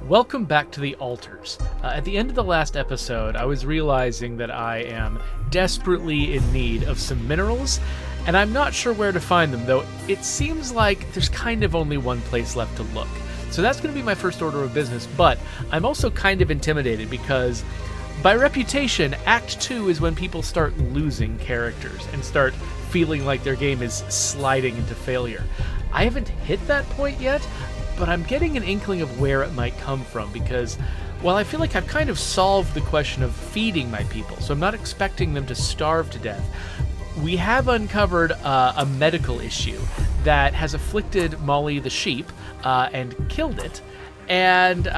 Welcome back to the Altars. At the end of the last episode, I was realizing that I am desperately in need of some minerals, and I'm not sure where to find them, though it seems like there's kind of only one place left to look. So that's going to be my first order of business, but I'm also kind of intimidated because, by reputation, Act 2 is when people start losing characters and start feeling like their game is sliding into failure. I haven't hit that point yet, but I'm getting an inkling of where it might come from because, while I feel like I've kind of solved the question of feeding my people, so I'm not expecting them to starve to death, we have uncovered a medical issue that has afflicted Molly the sheep and killed it, and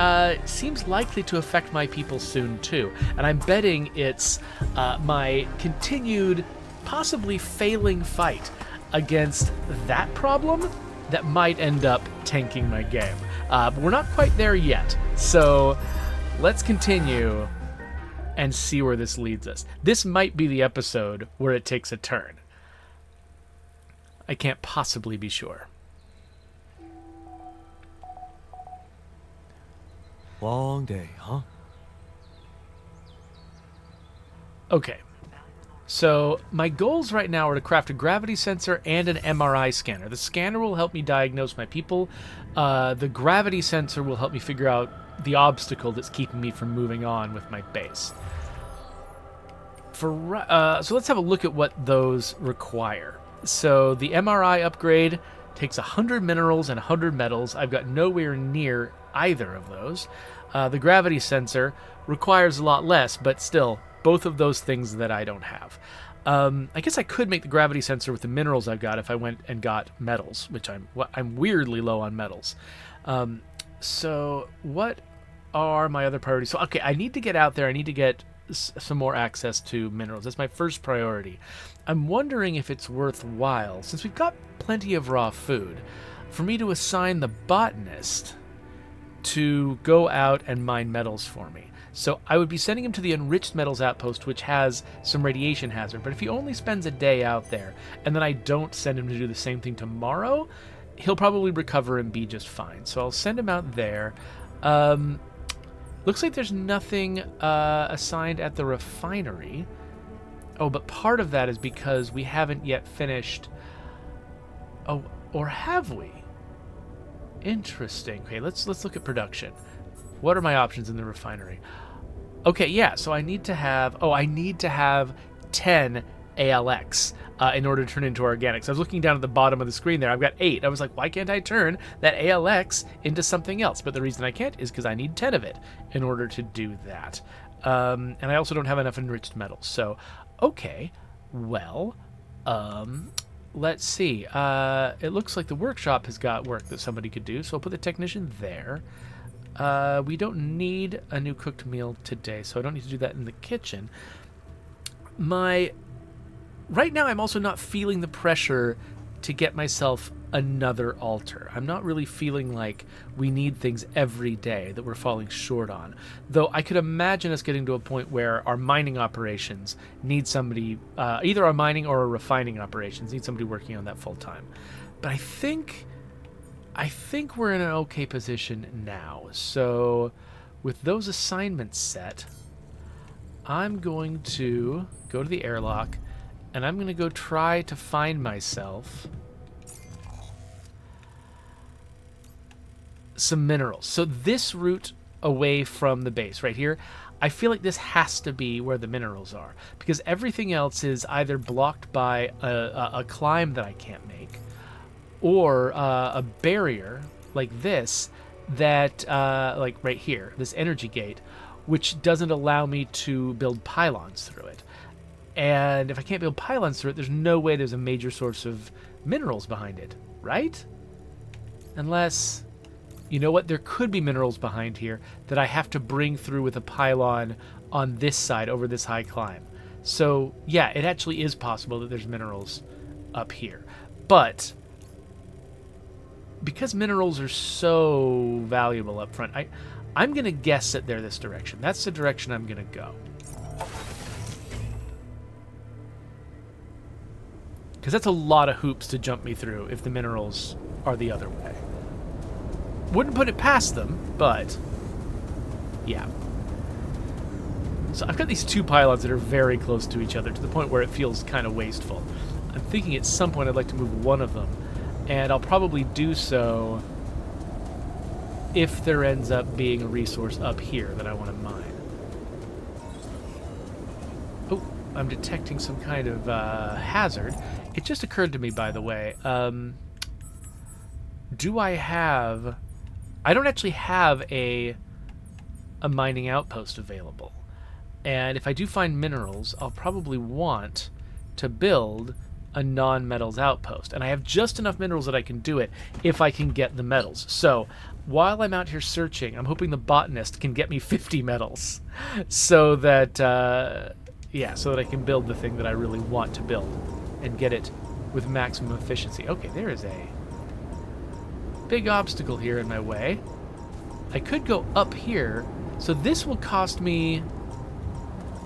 seems likely to affect my people soon too. And I'm betting it's my continued, possibly failing fight against that problem that might end up tanking my game. But we're not quite there yet, so let's continue and see where this leads us. This might be the episode where it takes a turn. I can't possibly be sure. Long day, huh? Okay. So my goals right now are to craft a gravity sensor and an MRI scanner. The scanner will help me diagnose my people. The gravity sensor will help me figure out the obstacle that's keeping me from moving on with my base. So let's have a look at what those require. So the MRI upgrade takes 100 minerals and 100 metals. I've got nowhere near either of those. The gravity sensor requires a lot less, but still, both of those things that I don't have. I guess I could make the gravity sensor with the minerals I've got if I went and got metals, which I'm weirdly low on metals. So what are my other priorities? So, okay, I need to get out there. I need to get some more access to minerals. That's my first priority. I'm wondering if it's worthwhile, since we've got plenty of raw food, for me to assign the botanist to go out and mine metals for me. So I would be sending him to the Enriched Metals Outpost, which has some radiation hazard. But if he only spends a day out there, and then I don't send him to do the same thing tomorrow, he'll probably recover and be just fine. So I'll send him out there. Looks like there's nothing assigned at the refinery. Oh, but part of that is because we haven't yet finished... Oh, or have we? Interesting. Okay, let's look at production. What are my options in the refinery? Okay, yeah, so I need to have 10 ALX in order to turn into organics. I was looking down at the bottom of the screen there. I've got 8. I was like, why can't I turn that ALX into something else? But the reason I can't is because I need 10 of it in order to do that. And I also don't have enough enriched metals. So, okay, well, let's see. It looks like the workshop has got work that somebody could do, so I'll put the technician there. We don't need a new cooked meal today, so I don't need to do that in the kitchen. Right now, I'm also not feeling the pressure to get myself another altar. I'm not really feeling like we need things every day that we're falling short on. Though I could imagine us getting to a point where our mining operations need somebody, either our mining or our refining operations need somebody working on that full time. But I think we're in an okay position now. So with those assignments set, I'm going to go to the airlock and I'm going to go try to find myself some minerals. So this route away from the base right here, I feel like this has to be where the minerals are because everything else is either blocked by a climb that I can't make or a barrier like this that, like right here, this energy gate, which doesn't allow me to build pylons through it. And if I can't build pylons through it, there's no way there's a major source of minerals behind it, right? Unless, you know what, there could be minerals behind here that I have to bring through with a pylon on this side over this high climb. So, yeah, it actually is possible that there's minerals up here. But because minerals are so valuable up front, I'm going to guess that they're this direction. That's the direction I'm going to go. Because that's a lot of hoops to jump me through if the minerals are the other way. Wouldn't put it past them, but Yeah. So I've got these two pylons that are very close to each other to the point where it feels kind of wasteful. I'm thinking at some point I'd like to move one of them, and I'll probably do so if there ends up being a resource up here that I want to mine. Oh, I'm detecting some kind of hazard. It just occurred to me, by the way. Do I have... I don't actually have a mining outpost available. And if I do find minerals, I'll probably want to build a non-metals outpost. And I have just enough minerals that I can do it if I can get the metals. So while I'm out here searching, I'm hoping the botanist can get me 50 metals so that, so that I can build the thing that I really want to build and get it with maximum efficiency. Okay, there is a big obstacle here in my way. I could go up here, so this will cost me...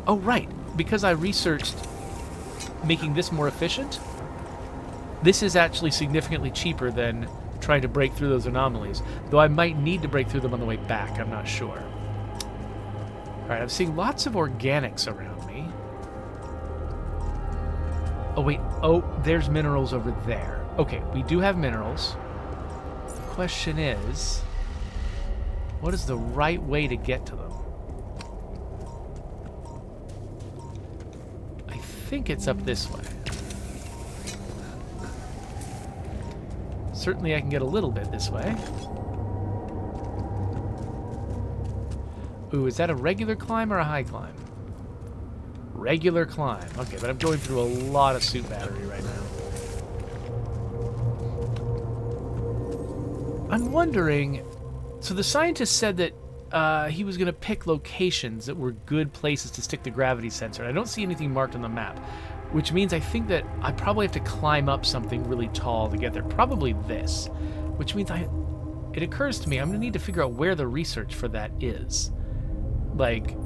Oh, right, because I researched making this more efficient, this is actually significantly cheaper than trying to break through those anomalies, though I might need to break through them on the way back, I'm not sure. Alright, I'm seeing lots of organics around me. Oh, wait, oh, there's minerals over there. Okay, we do have minerals. The question is, what is the right way to get to them? I think it's up this way. Certainly I can get a little bit this way. Ooh, is that a regular climb or a high climb? Regular climb. Okay, but I'm going through a lot of suit battery right now. I'm wondering... So the scientist said that he was going to pick locations that were good places to stick the gravity sensor. And I don't see anything marked on the map, which means I think that I probably have to climb up something really tall to get there. Probably this, which means it occurs to me I'm going to need to figure out where the research for that is. Like,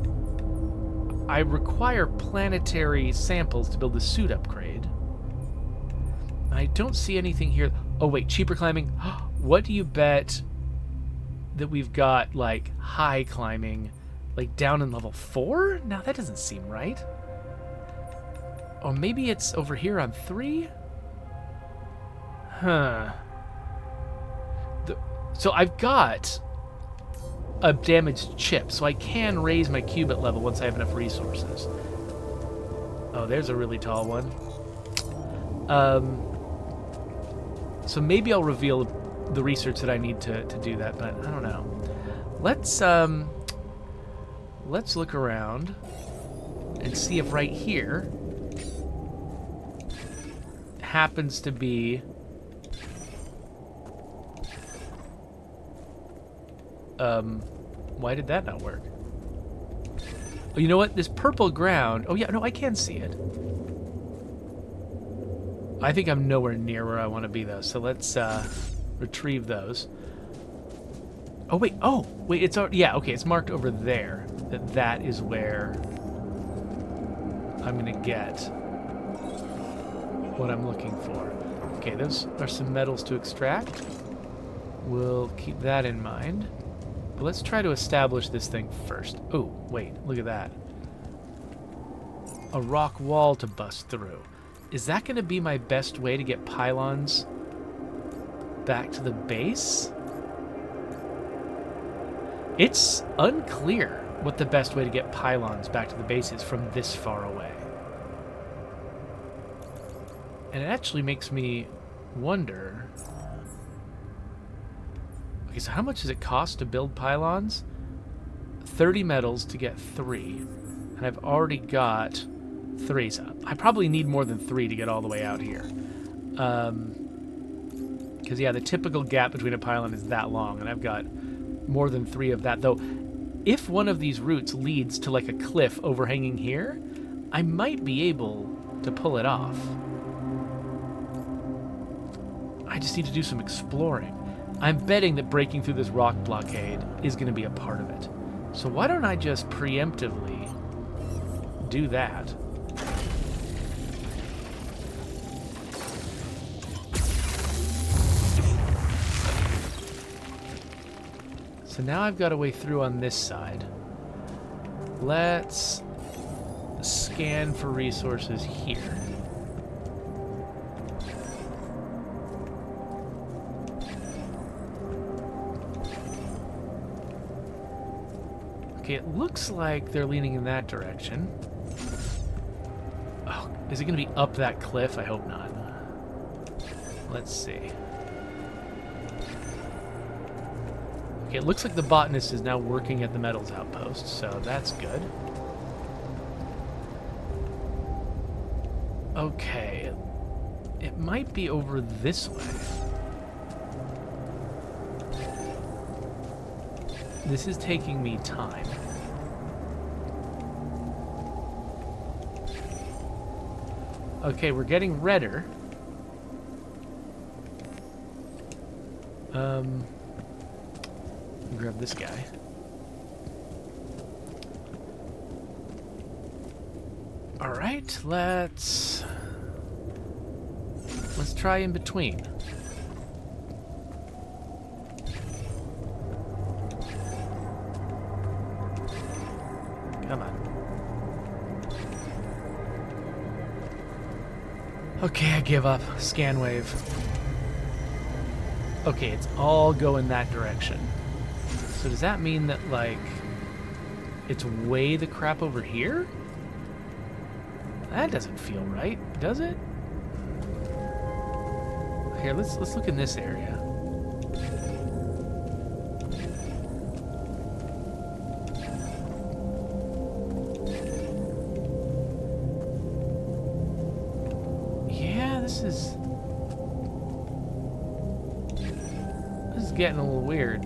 I require planetary samples to build the suit upgrade. I don't see anything here. Oh, wait, cheaper climbing. What do you bet that we've got, like, high climbing, like, down in level 4? Now, that doesn't seem right. Or maybe it's over here on 3? Huh. So I've got a damaged chip, so I can raise my qubit level once I have enough resources. Oh, there's a really tall one. So maybe I'll reveal the research that I need to do that, but I don't know. Let's look around and see if right here happens to be why did that not work? Oh, you know what? This purple ground... Oh, yeah, no, I can see it. I think I'm nowhere near where I want to be, though, so let's retrieve those. Oh, wait, it's... Yeah, okay, it's marked over there. That is where I'm going to get what I'm looking for. Okay, those are some metals to extract. We'll keep that in mind. But let's try to establish this thing first. Oh, wait, look at that. A rock wall to bust through. Is that going to be my best way to get pylons back to the base? It's unclear what the best way to get pylons back to the base is from this far away. And it actually makes me wonder... Okay, so how much does it cost to build pylons? 30 metals to get 3. And I've already got 3, so I probably need more than 3 to get all the way out here. Because, yeah, the typical gap between a pylon is that long, and I've got more than 3 of that. Though, if one of these routes leads to, like, a cliff overhanging here, I might be able to pull it off. I just need to do some exploring. I'm betting that breaking through this rock blockade is going to be a part of it. So why don't I just preemptively do that? So now I've got a way through on this side. let's scan for resources here. Okay, it looks like they're leaning in that direction. Oh, is it going to be up that cliff? I hope not. Let's see. Okay, it looks like the botanist is now working at the metals outpost, so that's good. Okay, it might be over this way. This is taking me time. Okay, we're getting redder. Grab this guy. All right, let's try in between. Come on. Okay, I give up. Scan wave. Okay, it's all going that direction. So does that mean that, like, it's way the crap over here? That doesn't feel right, does it? Here, let's look in this area. Yeah, this is getting a little weird.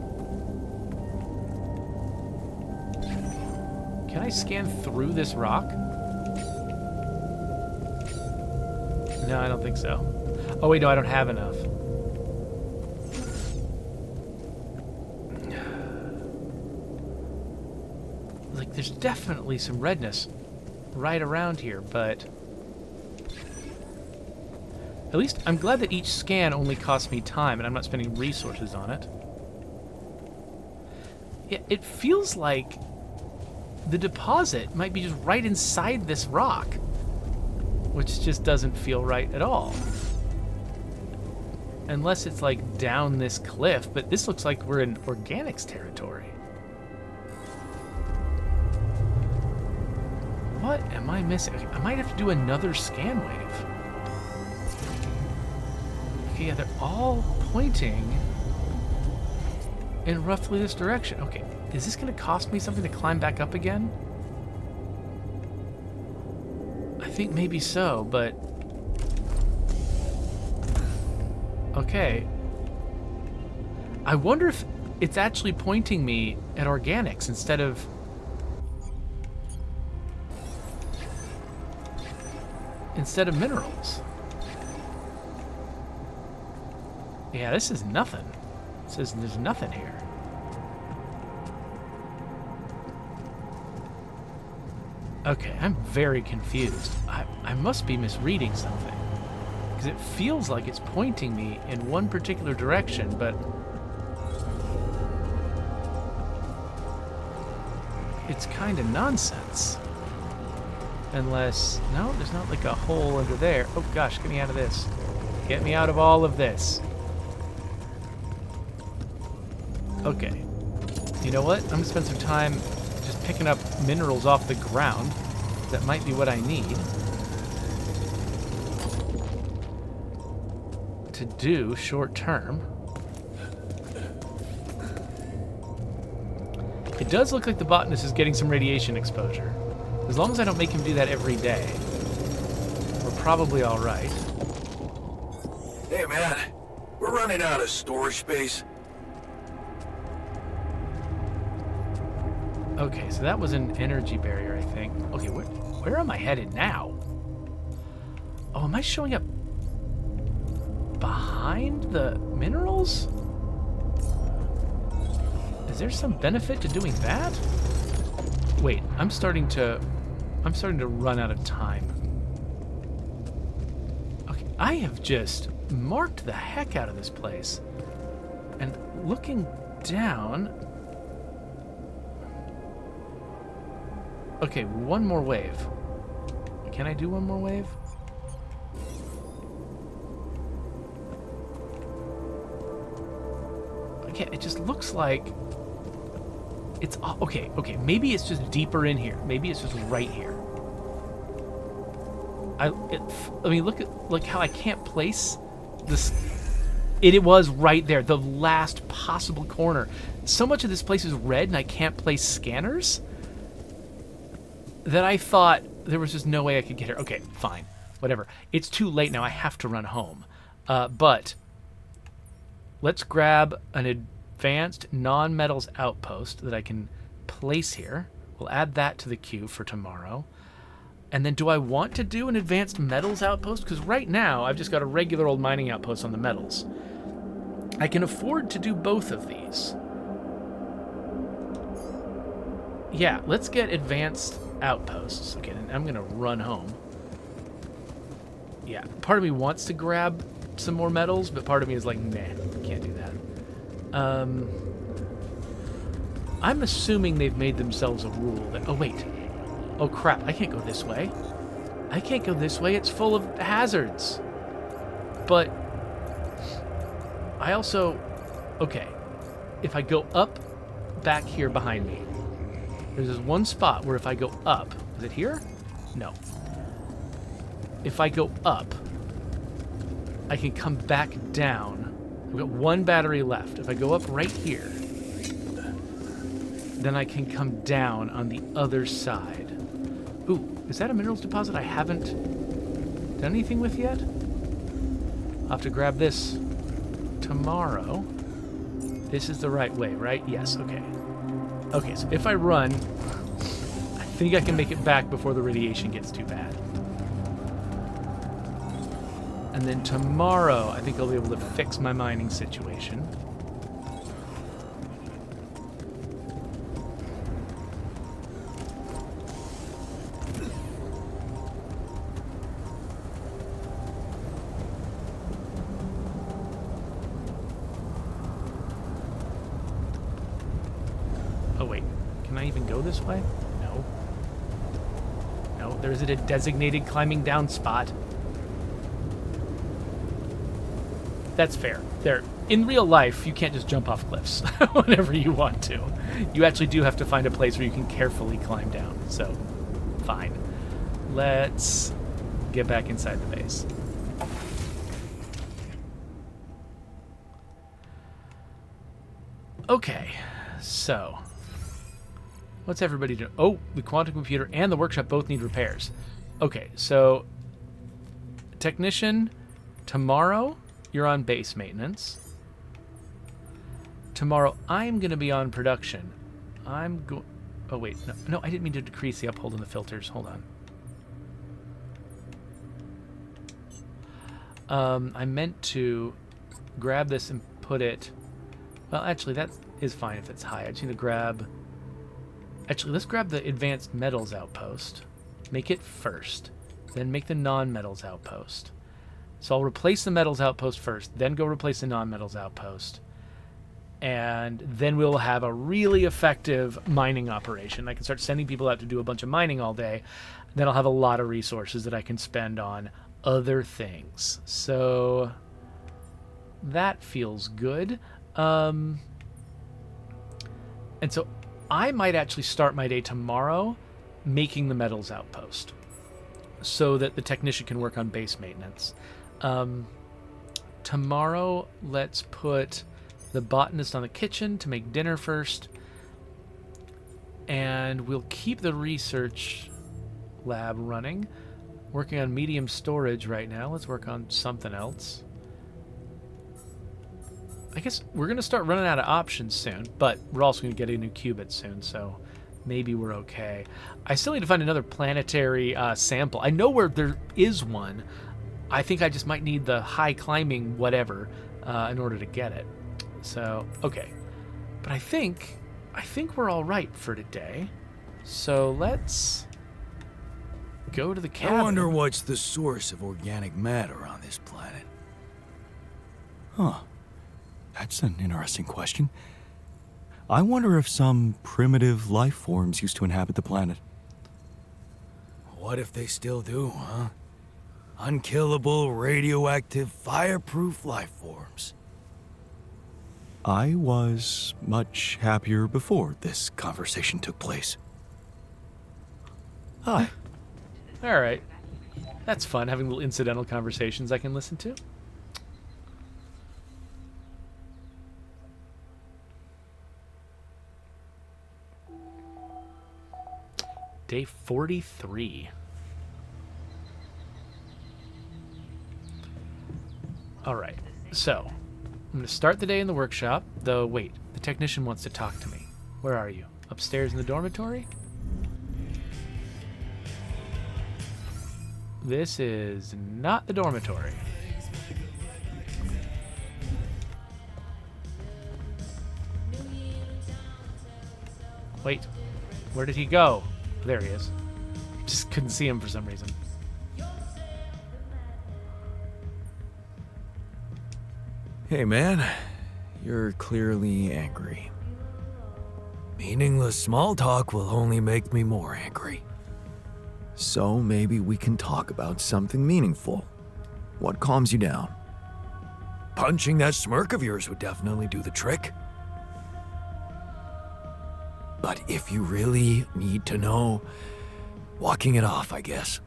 Can I scan through this rock? No, I don't think so. Oh wait, no, I don't have enough. Like, there's definitely some redness right around here, but at least I'm glad that each scan only costs me time and I'm not spending resources on it. Yeah, it feels like the deposit might be just right inside this rock, which just doesn't feel right at all. Unless it's like down this cliff, but this looks like we're in organics territory. What am I missing? I might have to do another scan wave. Okay, yeah, they're all pointing in roughly this direction. Okay, is this gonna cost me something to climb back up again? I think maybe so, but okay. I wonder if it's actually pointing me at organics instead of minerals. Yeah, this is nothing. It says there's nothing here. Okay, I'm very confused. I must be misreading something. Because it feels like it's pointing me in one particular direction, but it's kind of nonsense. Unless, no, there's not like a hole under there. Oh gosh, get me out of this. Get me out of all of this. Okay. You know what? I'm gonna spend some time just picking up minerals off the ground. That might be what I need to do short term. It does look like the botanist is getting some radiation exposure. As long as I don't make him do that every day, we're probably all right. Hey, man. We're running out of storage space. Okay, so that was an energy barrier, I think. Okay, where am I headed now? Oh, am I showing up behind the minerals? Is there some benefit to doing that? Wait, I'm starting to run out of time. Okay, I have just marked the heck out of this place. And looking down, Okay, one more wave. Can I do one more wave? Okay, it just looks like it's okay. Maybe it's just deeper in here. Maybe it's just right here. I mean, look how I can't place this. It was right there, the last possible corner. So much of this place is red, and I can't place scanners that I thought there was just no way I could get here. Okay, fine, whatever. It's too late now. I have to run home. But let's grab an advanced non-metals outpost that I can place here. We'll add that to the queue for tomorrow. And then do I want to do an advanced metals outpost? Because right now I've just got a regular old mining outpost on the metals. I can afford to do both of these. Yeah, let's get advanced outposts. Okay, then I'm going to run home. Yeah, part of me wants to grab some more metals, but part of me is like, nah, can't do that. I'm assuming they've made themselves a rule that... Oh, wait. Oh, crap. I can't go this way. I can't go this way. It's full of hazards. But I also... Okay. If I go up back here behind me, there's this one spot where if I go up... Is it here? No. If I go up, I can come back down. I've got one battery left. If I go up right here, then I can come down on the other side. Ooh, is that a minerals deposit I haven't done anything with yet? I'll have to grab this tomorrow. This is the right way, right? Yes, okay. Okay, so if I run, I think I can make it back before the radiation gets too bad. And then tomorrow, I think I'll be able to fix my mining situation. Oh wait, can I even go this way? No. No, there isn't a designated climbing down spot. That's fair. There, in real life, you can't just jump off cliffs whenever you want to. You actually do have to find a place where you can carefully climb down. So, fine. Let's get back inside the base. Okay, so what's everybody doing? Oh, the quantum computer and the workshop both need repairs. Okay, so technician, tomorrow you're on base maintenance. Tomorrow I'm going to be on production. Oh wait, no, I didn't mean to decrease the uphold in the filters. Hold on. I meant to grab this and put it... Well, actually, that is fine if it's high. I just need to grab... Actually, let's grab the advanced metals outpost. Make it first. Then make the non-metals outpost. So I'll replace the metals outpost first, then go replace the non-metals outpost. And then we'll have a really effective mining operation. I can start sending people out to do a bunch of mining all day. Then I'll have a lot of resources that I can spend on other things. So that feels good. And so I might actually start my day tomorrow making the metals outpost so that the technician can work on base maintenance. Tomorrow, let's put the botanist on the kitchen to make dinner first. And we'll keep the research lab running. Working on medium storage right now. Let's work on something else. I guess we're going to start running out of options soon, but we're also going to get a new qubit soon, so maybe we're okay. I still need to find another planetary sample. I know where there is one. I think I just might need the high climbing whatever in order to get it. So, okay. But I think we're all right for today. So let's go to the cabin. I wonder what's the source of organic matter on this planet. Huh. That's an interesting question. I wonder if some primitive life forms used to inhabit the planet. What if they still do, huh? Unkillable, radioactive, fireproof life forms. I was much happier before this conversation took place. Hi. All right. That's fun, having little incidental conversations I can listen to. Day 43. All right, so I'm going to start the day in the workshop, though wait, the technician wants to talk to me. Where are you? Upstairs in the dormitory? This is not the dormitory. Wait, where did he go? There he is. Just couldn't see him for some reason. Hey, man. You're clearly angry. Meaningless small talk will only make me more angry. So maybe we can talk about something meaningful. What calms you down? Punching that smirk of yours would definitely do the trick. But if you really need to know, walking it off, I guess.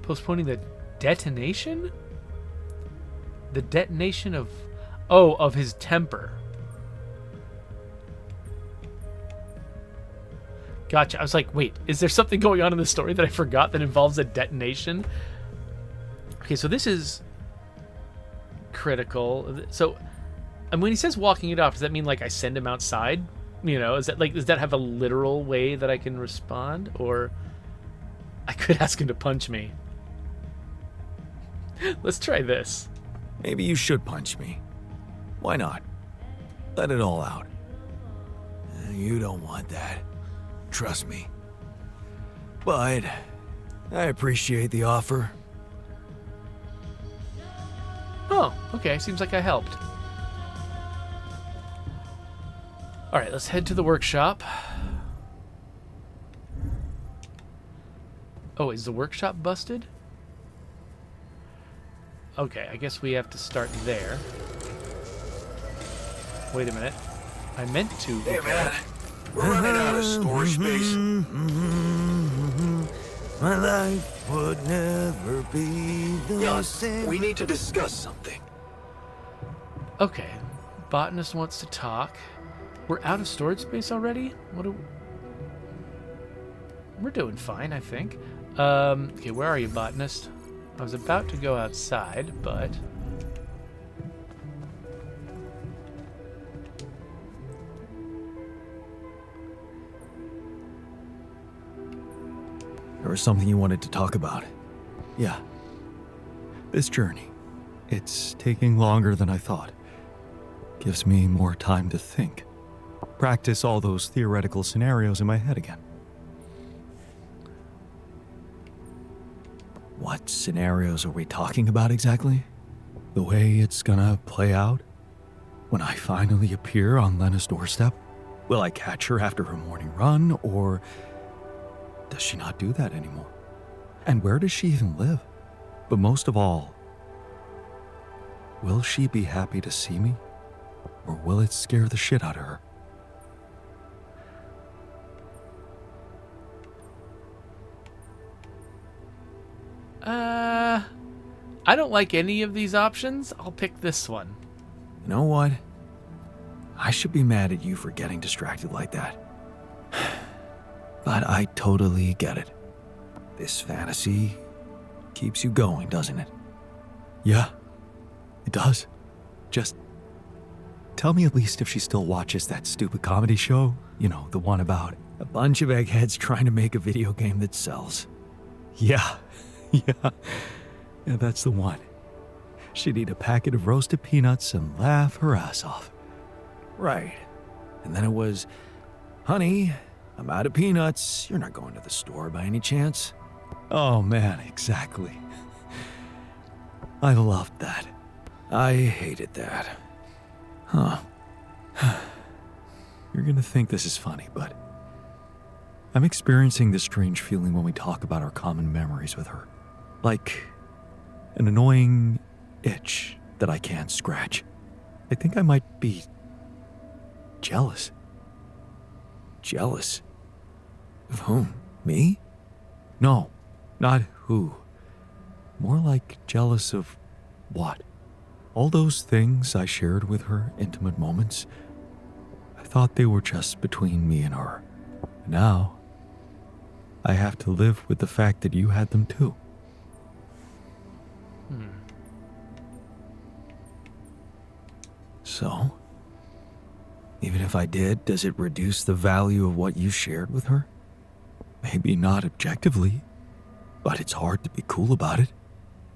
Postponing the detonation? The detonation of... Oh, of his temper. Gotcha. I was like, wait, is there something going on in the story that I forgot that involves a detonation? Okay, so this is critical. So, and when he says walking it off, does that mean like I send him outside? You know, is that like, does that have a literal way that I can respond? Or I could ask him to punch me. Let's try this. Maybe you should punch me. Why not? Let it all out. You don't want that. Trust me. But I appreciate the offer. Oh, okay. Seems like I helped. All right, let's head to the workshop. Oh, is the workshop busted? Okay, I guess we have to start there. Wait a minute. I meant to. Hey, man. We're running out of storage space. My life would never be the Jan, same. we need to discuss something. Okay, botanist wants to talk. We're out of storage space already? We're doing fine, I think. Okay, where are you, botanist? I was about to go outside, but... There was something you wanted to talk about. Yeah. This journey. It's taking longer than I thought. Gives me more time to think. Practice all those theoretical scenarios in my head again. What scenarios are we talking about exactly? The way it's gonna play out? When I finally appear on Lena's doorstep? Will I catch her after her morning run, or does she not do that anymore? And where does she even live? But most of all, will she be happy to see me? Or will it scare the shit out of her? I don't like any of these options. I'll pick this one. You know what? I should be mad at you for getting distracted like that. But I totally get it. This fantasy keeps you going, doesn't it? Yeah, it does. Just tell me at least if she still watches that stupid comedy show. You know, the one about a bunch of eggheads trying to make a video game that sells. Yeah, yeah, that's the one. She'd eat a packet of roasted peanuts and laugh her ass off. Right. And then it was, honey, I'm out of peanuts. You're not going to the store by any chance? Oh man, exactly. I loved that. I hated that. Huh. You're gonna think this is funny, but I'm experiencing this strange feeling when we talk about our common memories with her. Like an annoying itch that I can't scratch. I think I might be jealous. Jealous? Of whom? Me? No, not who. More like jealous of what? All those things I shared with her, intimate moments, I thought they were just between me and her. Now, I have to live with the fact that you had them too. So? Even if I did, does it reduce the value of what you shared with her? Maybe not objectively, but it's hard to be cool about it.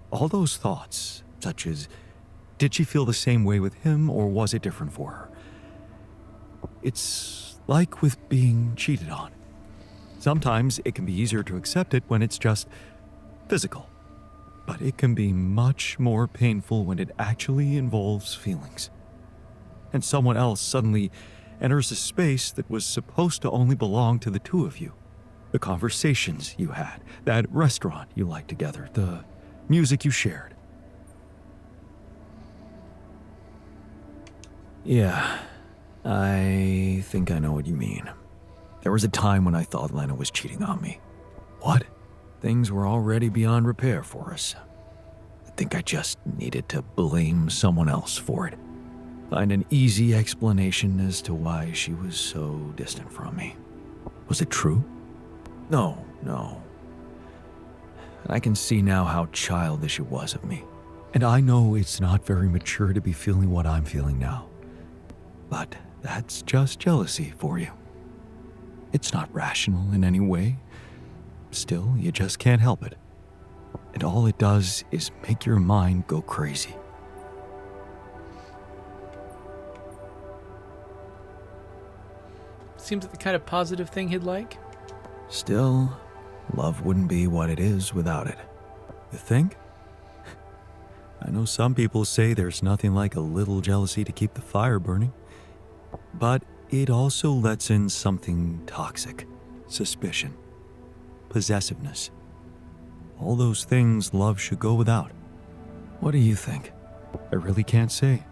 All those thoughts, such as, did she feel the same way with him or was it different for her? It's like with being cheated on. Sometimes it can be easier to accept it when it's just physical, but it can be much more painful when it actually involves feelings. And someone else suddenly enters a space that was supposed to only belong to the two of you. The conversations you had, that restaurant you liked together, the music you shared. Yeah, I think I know what you mean. There was a time when I thought Lena was cheating on me. What? Things were already beyond repair for us. I think I just needed to blame someone else for it. Find an easy explanation as to why she was so distant from me. Was it true? No. And I can see now how childish it was of me. And I know it's not very mature to be feeling what I'm feeling now. But that's just jealousy for you. It's not rational in any way. Still, you just can't help it. And all it does is make your mind go crazy. Seems like the kind of positive thing he'd like. Still, love wouldn't be what it is without it. You think? I know some people say there's nothing like a little jealousy to keep the fire burning. But it also lets in something toxic. Suspicion. Possessiveness. All those things love should go without. What do you think? I really can't say.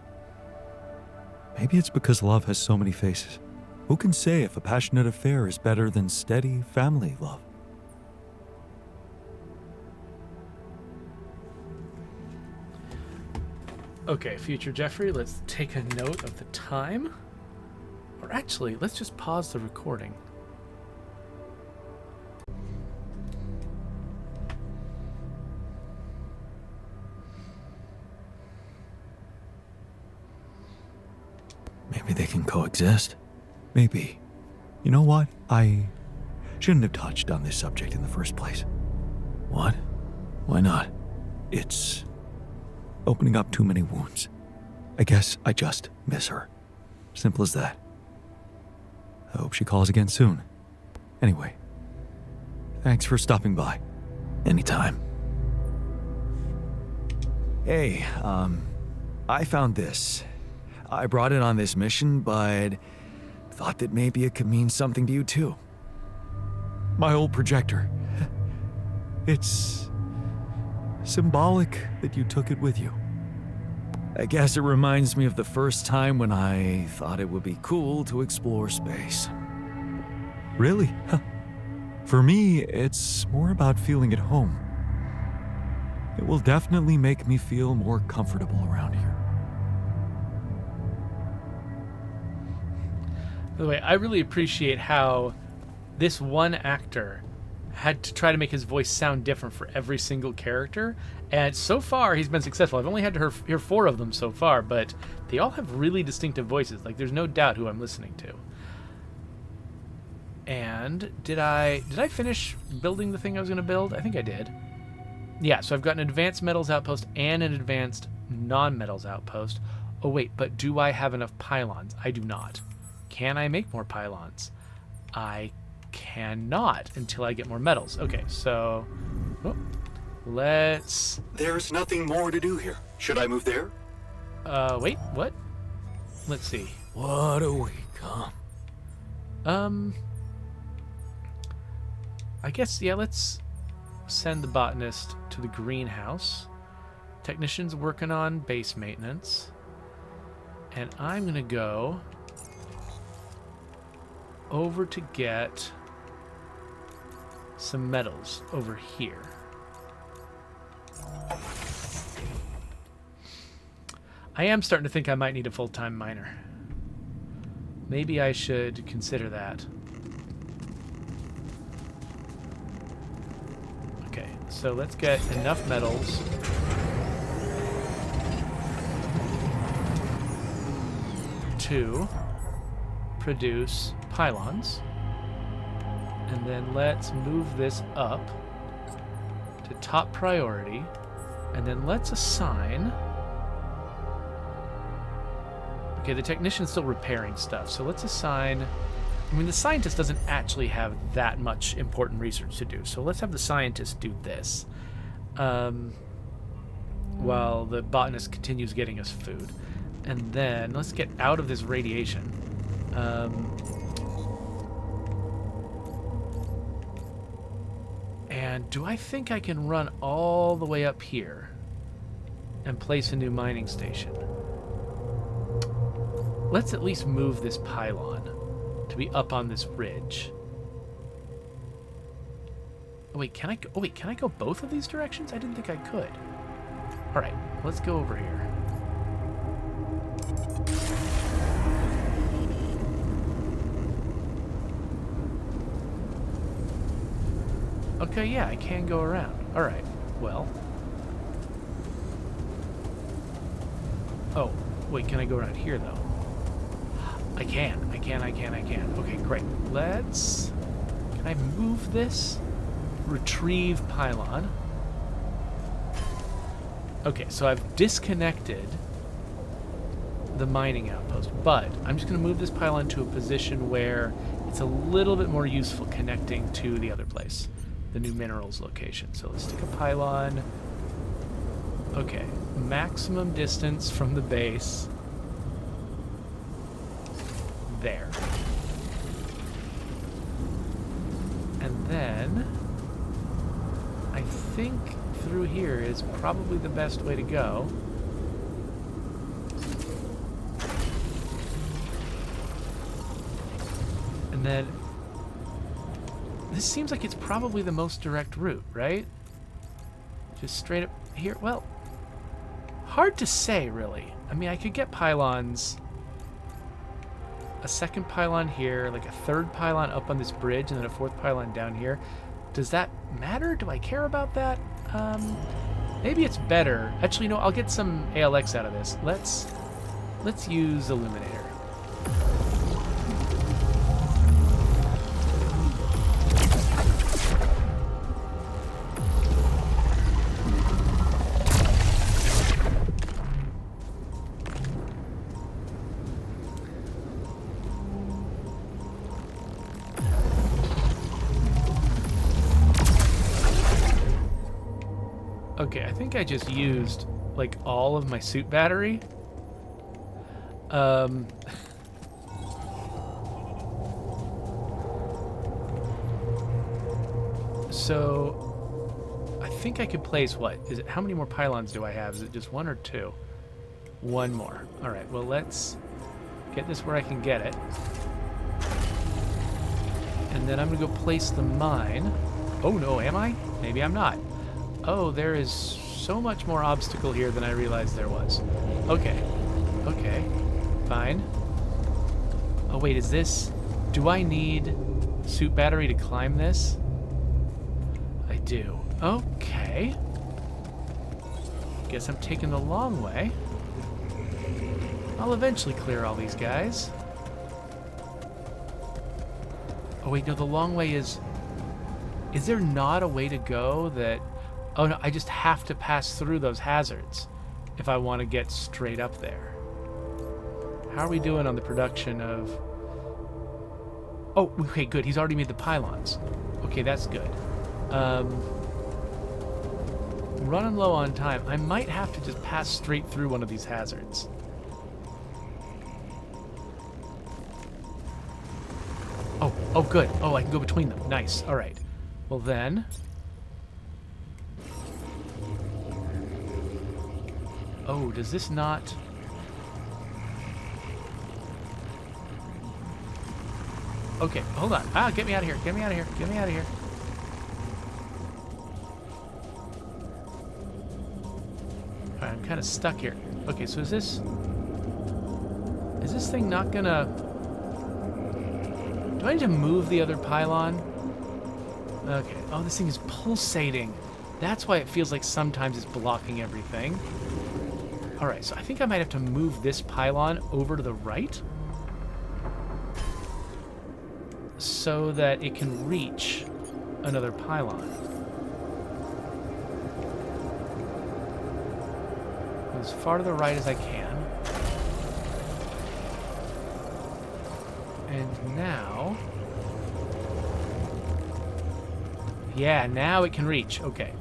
Maybe it's because love has so many faces. Who can say if a passionate affair is better than steady family love? Okay, future Jeffrey, let's take a note of the time. Or actually, let's just pause the recording. Maybe they can coexist. Maybe. You know what? I shouldn't have touched on this subject in the first place. What? Why not? It's opening up too many wounds. I guess I just miss her. Simple as that. I hope she calls again soon. Anyway, thanks for stopping by. Anytime. Hey, I found this. I brought it on this mission, but thought that maybe it could mean something to you too. My old projector. It's symbolic that you took it with you. I guess it reminds me of the first time when I thought it would be cool to explore space. Really? For me, it's more about feeling at home. It will definitely make me feel more comfortable around here. By the way, I really appreciate how this one actor had to try to make his voice sound different for every single character, and so far he's been successful. I've only had to hear 4 of them so far, but they all have really distinctive voices. Like, there's no doubt who I'm listening to. And did I finish building the thing I was going to build? I think I did. Yeah, so I've got an advanced metals outpost and an advanced non-metals outpost. Oh wait, but do I have enough pylons? I do not. Can I make more pylons? I cannot until I get more metals. Okay, so let's... There's nothing more to do here. Should I move there? Wait, what? Let's see. What a week, huh? I guess, yeah, let's send the botanist to the greenhouse. Technician's working on base maintenance. And I'm going to go over to get some metals over here. I am starting to think I might need a full-time miner. Maybe I should consider that. Okay, so let's get enough metals to produce pylons. And then let's move this up to top priority. And then let's assign... Okay, the technician's still repairing stuff, so let's assign... I mean, the scientist doesn't actually have that much important research to do, so let's have the scientist do this. While the botanist continues getting us food. And then let's get out of this radiation. And do I think I can run all the way up here and place a new mining station? Let's at least move this pylon to be up on this ridge. Oh wait, can I go, can I go both of these directions? I didn't think I could. All right, let's go over here. Okay, yeah, I can go around. All right, well. Oh, wait, can I go around here, though? I can. Okay, great. Let's... Can I move this? Retrieve pylon. Okay, so I've disconnected the mining outpost, but I'm just going to move this pylon to a position where it's a little bit more useful connecting to the other place, the new minerals location. So let's stick a pylon. Okay, maximum distance from the base. There. And then I think through here is probably the best way to go. And then this seems like it's probably the most direct route, right? Just straight up here. Well, hard to say, really. I mean, I could get pylons. A second pylon here, like a third pylon up on this bridge, and then a fourth pylon down here. Does that matter? Do I care about that? Maybe it's better. Actually, no, I'll get some ALX out of this. Let's use Illuminator. Okay, I think I just used, like, all of my suit battery. So, I think I could place, what? Is it, how many more pylons do I have? Is it just one or two? One more. Alright, well, let's get this where I can get it. And then I'm going to go place the mine. Oh, no, am I? Maybe I'm not. Oh, there is so much more obstacle here than I realized there was. Okay. Okay. Fine. Oh, wait, is this... Do I need suit battery to climb this? I do. Okay. Guess I'm taking the long way. I'll eventually clear all these guys. Oh, wait, no, the long way is... Is there not a way to go that... Oh no, I just have to pass through those hazards if I want to get straight up there. How are we doing on the production of... Oh, okay, good. He's already made the pylons. Okay, that's good. Running low on time. I might have to just pass straight through one of these hazards. Oh, good. Oh, I can go between them. Nice. All right. Well then... Oh, does this not... Okay, hold on. Ah, get me out of here. Get me out of here. Get me out of here. Alright, I'm kind of stuck here. Okay, so is this thing not gonna... Do I need to move the other pylon? Okay. Oh, this thing is pulsating. That's why it feels like sometimes it's blocking everything. Alright, so I think I might have to move this pylon over to the right so that it can reach another pylon. As far to the right as I can. And now... Yeah, now it can reach. Okay.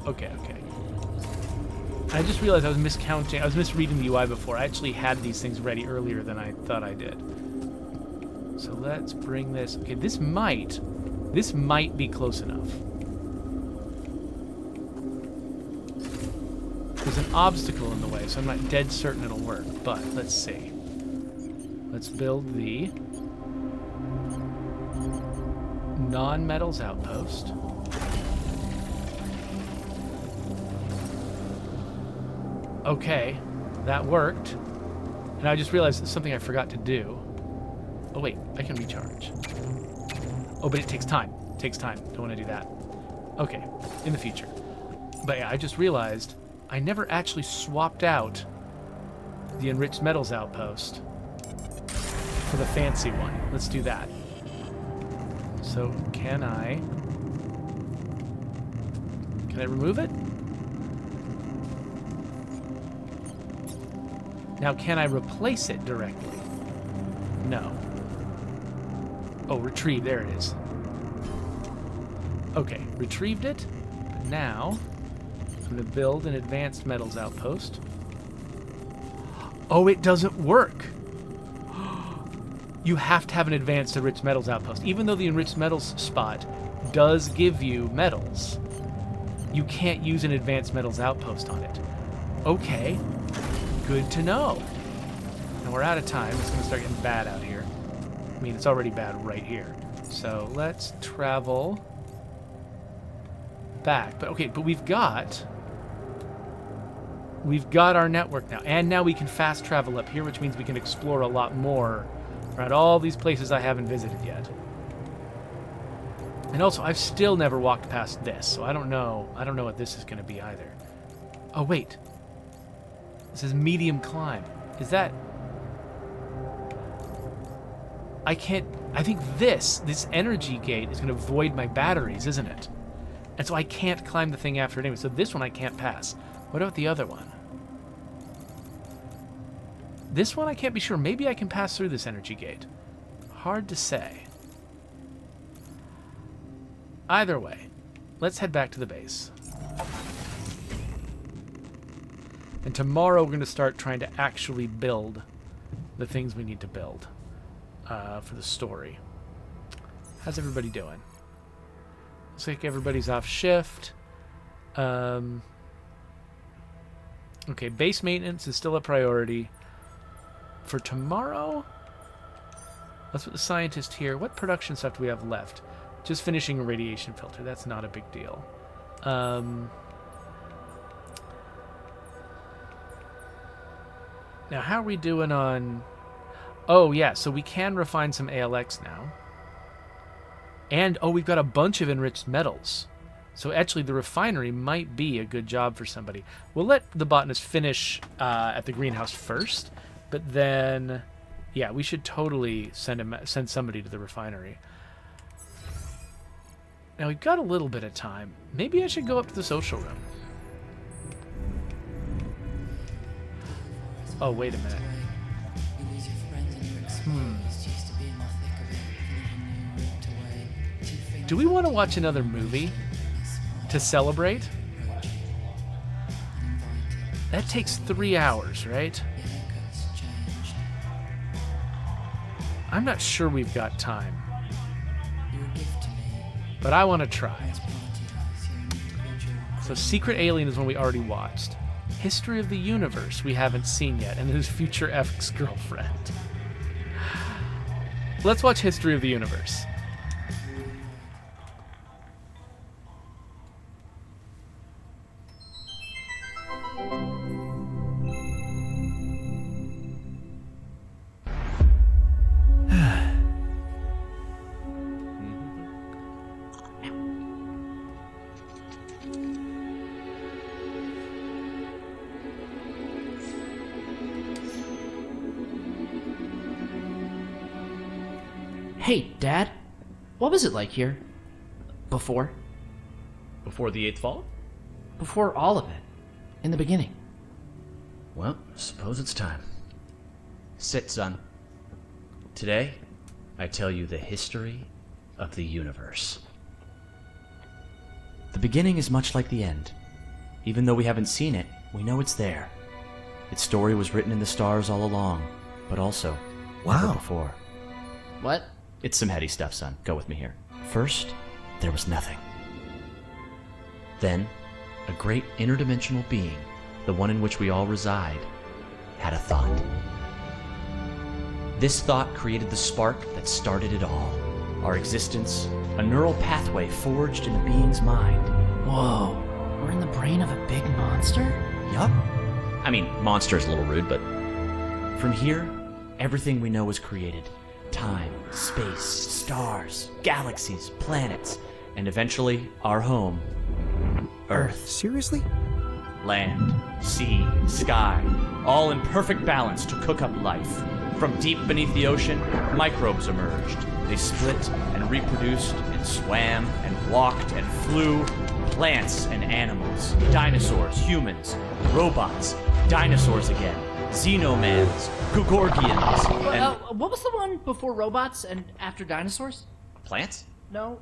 I just realized I was miscounting. I was misreading the UI before. I actually had these things ready earlier than I thought I did. So let's bring this... Okay, this might be close enough. There's an obstacle in the way, so I'm not dead certain it'll work, but let's see. Let's build the non-metals outpost. Okay, that worked. And I just realized it's something I forgot to do. Oh wait, I can recharge. Oh, but it takes time. It takes time. Don't want to do that. Okay, in the future. But yeah, I just realized I never actually swapped out the enriched metals outpost for the fancy one. Let's do that. So can I remove it? Now, can I replace it directly? No. Oh, retrieve. There it is. Okay, retrieved it. Now, I'm going to build an advanced metals outpost. Oh, it doesn't work. You have to have an advanced enriched metals outpost. Even though the enriched metals spot does give you metals, you can't use an advanced metals outpost on it. Okay. Good to know. And we're out of time. It's going to start getting bad out here. I mean, it's already bad right here. So let's travel back. But okay, but we've got our network now. And now we can fast travel up here, which means we can explore a lot more around all these places I haven't visited yet. And also, I've still never walked past this, so I don't know what this is going to be either. Oh, wait. This is medium climb. Is that... I think this energy gate is going to void my batteries, isn't it? And so I can't climb the thing after it anyway. So this one I can't pass. What about the other one? This one I can't be sure. Maybe I can pass through this energy gate. Hard to say. Either way, let's head back to the base. And tomorrow we're going to start trying to actually build the things we need to build for the story. How's everybody doing? Looks like everybody's off shift. Okay, base maintenance is still a priority. For tomorrow, let's put the scientist here. What production stuff do we have left? Just finishing a radiation filter. That's not a big deal. Now, how are we doing on... Oh, yeah, so we can refine some ALX now. And, oh, we've got a bunch of enriched metals. So actually, the refinery might be a good job for somebody. We'll let the botanist finish at the greenhouse first. But then, yeah, we should totally send somebody to the refinery. Now, we've got a little bit of time. Maybe I should go up to the social room. Oh, wait a minute. Do we want to watch another movie to celebrate? That takes 3 hours, right? I'm not sure we've got time. But I want to try. So Secret Alien is one we already watched. History of the Universe we haven't seen yet, and his future ex-girlfriend. Let's watch History of the Universe. Hey, Dad. What was it like here? Before? Before the Eighth Fall? Before all of it. In the beginning. Well, suppose it's time. Sit, son. Today, I tell you the history of the universe. The beginning is much like the end. Even though we haven't seen it, we know it's there. Its story was written in the stars all along, but also never Wow. before. What? It's some heady stuff, son. Go with me here. First, there was nothing. Then, a great interdimensional being, the one in which we all reside, had a thought. This thought created the spark that started it all. Our existence, a neural pathway forged in the being's mind. Whoa. We're in the brain of a big monster? Yup. I mean, monster is a little rude, but from here, everything we know was created. Time, space, stars, galaxies, planets, and eventually our home, Earth. Seriously? Land, sea, sky, all in perfect balance to cook up life. From deep beneath the ocean, microbes emerged. They split and reproduced and swam and walked and flew. Plants and animals, dinosaurs, humans, robots, dinosaurs again, xenomans, Gugorgians, and... What was the one before robots and after dinosaurs? Plants? No,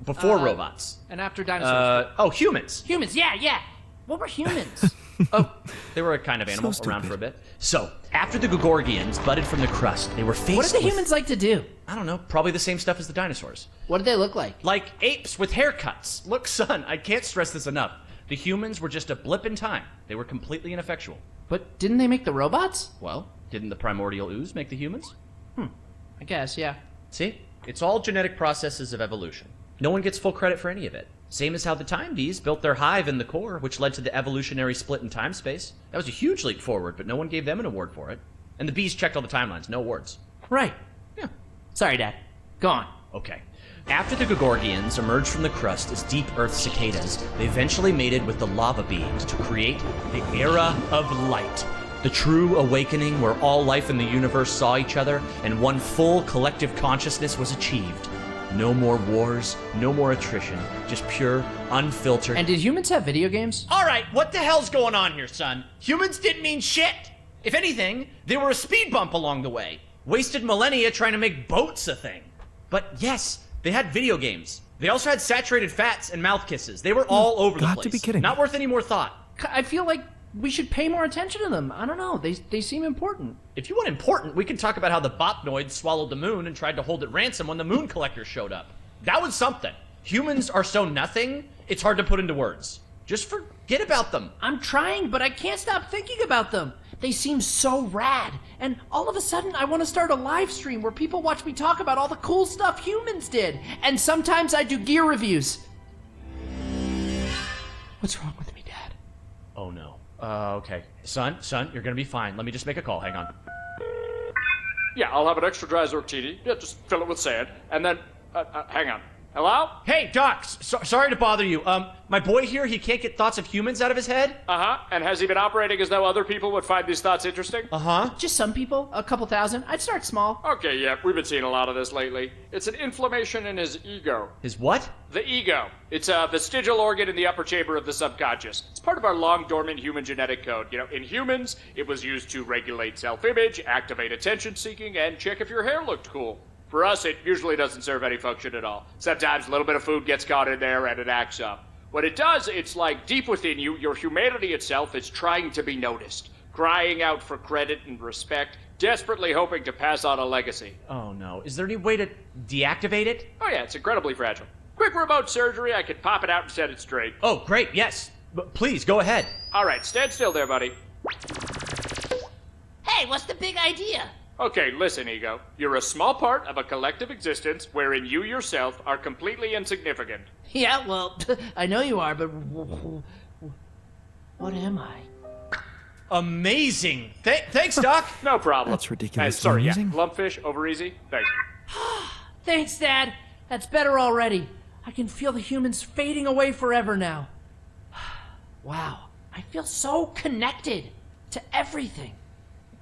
Before robots. and after dinosaurs. Humans. Humans, yeah. What were humans? Oh, they were a kind of animal So around stupid. for a bit. So, after the Gugorgians budded from the crust, they were faced What did the with... humans like to do? I don't know, probably the same stuff as the dinosaurs. What did they look like? Like apes with haircuts. Look, son, I can't stress this enough. The humans were just a blip in time. They were completely ineffectual. But didn't they make the robots? Well, didn't the primordial ooze make the humans? I guess, yeah. See? It's all genetic processes of evolution. No one gets full credit for any of it. Same as how the time bees built their hive in the core, which led to the evolutionary split in time space. That was a huge leap forward, but no one gave them an award for it. And the bees checked all the timelines, no awards. Right. Yeah. Sorry, Dad. Go on. Okay. After the Gugorgians emerged from the crust as deep Earth cicadas, they eventually mated with the lava beings to create the Era of Light. The true awakening where all life in the universe saw each other and one full collective consciousness was achieved. No more wars, no more attrition, just pure, unfiltered... And did humans have video games? All right, what the hell's going on here, son? Humans didn't mean shit. If anything, they were a speed bump along the way. Wasted millennia trying to make boats a thing. But yes, they had video games. They also had saturated fats and mouth kisses. They were all over the got place. to be kidding Not me. worth any more thought. I feel like we should pay more attention to them. I don't know. They seem important. If you want important, we can talk about how the Bopnoids swallowed the moon and tried to hold it ransom when the moon collectors showed up. That was something. Humans are so nothing, it's hard to put into words. Just forget about them. I'm trying, but I can't stop thinking about them. They seem so rad. And all of a sudden, I want to start a live stream where people watch me talk about all the cool stuff humans did. And sometimes I do gear reviews. What's wrong with me, Dad? Oh no. Okay. Son, you're gonna be fine. Let me just make a call. Hang on. Yeah, I'll have an extra dry Zortini. Yeah, just fill it with sand. And then, hang on. Hello? Hey, Doc, sorry to bother you. My boy here, he can't get thoughts of humans out of his head. Uh-huh. And has he been operating as though other people would find these thoughts interesting? Uh-huh. Just some people, a couple thousand. I'd start small. Okay, yeah, we've been seeing a lot of this lately. It's an inflammation in his ego. His what? The ego. It's a vestigial organ in the upper chamber of the subconscious. It's part of our long-dormant human genetic code. You know, in humans, it was used to regulate self-image, activate attention-seeking, and check if your hair looked cool. For us, it usually doesn't serve any function at all. Sometimes a little bit of food gets caught in there and it acts up. What it does, it's like deep within you, your humanity itself is trying to be noticed, crying out for credit and respect, desperately hoping to pass on a legacy. Oh no. Is there any way to deactivate it? Oh yeah, it's incredibly fragile. Quick remote surgery, I could pop it out and set it straight. Oh, great, yes. Please, go ahead. All right, stand still there, buddy. Hey, what's the big idea? Okay, listen, Ego. You're a small part of a collective existence wherein you yourself are completely insignificant. Yeah, well, I know you are, but what am I? Amazing. Thanks, Doc. No problem. That's ridiculously Sorry, amusing. yeah. Lumpfish, over easy. Thank you. Thanks, Dad. That's better already. I can feel the humans fading away forever now. Wow, I feel so connected to everything.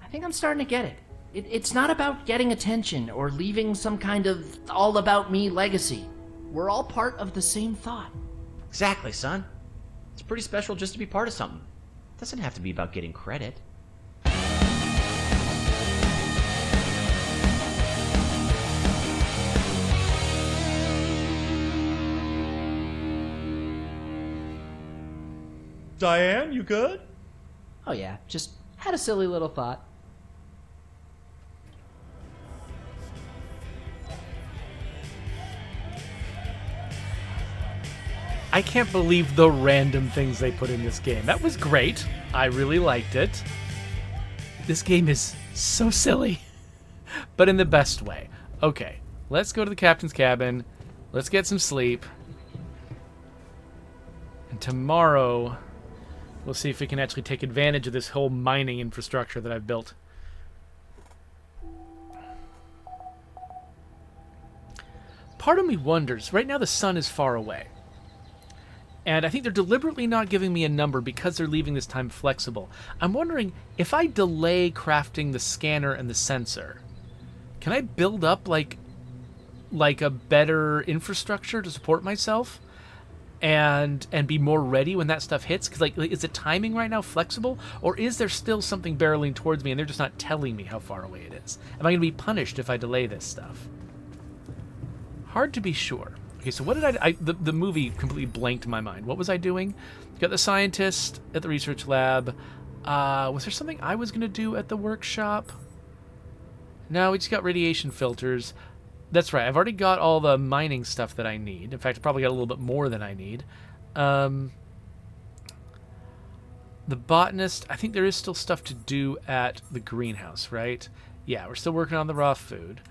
I think I'm starting to get it. It's not about getting attention or leaving some kind of all-about-me legacy. We're all part of the same thought. Exactly, son. It's pretty special just to be part of something. It doesn't have to be about getting credit. Diane, you good? Oh yeah, just had a silly little thought. I can't believe the random things they put in this game. That was great. I really liked it. This game is so silly, but in the best way. Okay, let's go to the captain's cabin. Let's get some sleep. And tomorrow, we'll see if we can actually take advantage of this whole mining infrastructure that I've built. Part of me wonders, right now the sun is far away. And I think they're deliberately not giving me a number because they're leaving this time flexible. I'm wondering, if I delay crafting the scanner and the sensor, can I build up like a better infrastructure to support myself and be more ready when that stuff hits? Because like, is the timing right now flexible, or is there still something barreling towards me and they're just not telling me how far away it is? Am I going to be punished if I delay this stuff? Hard to be sure. Okay, so what did the movie completely blanked my mind. What was I doing? Got the scientist at the research lab. Was there something I was going to do at the workshop? No, we just got radiation filters. That's right, I've already got all the mining stuff that I need. In fact, I probably got a little bit more than I need. The botanist, I think there is still stuff to do at the greenhouse, right? Yeah, we're still working on the raw food.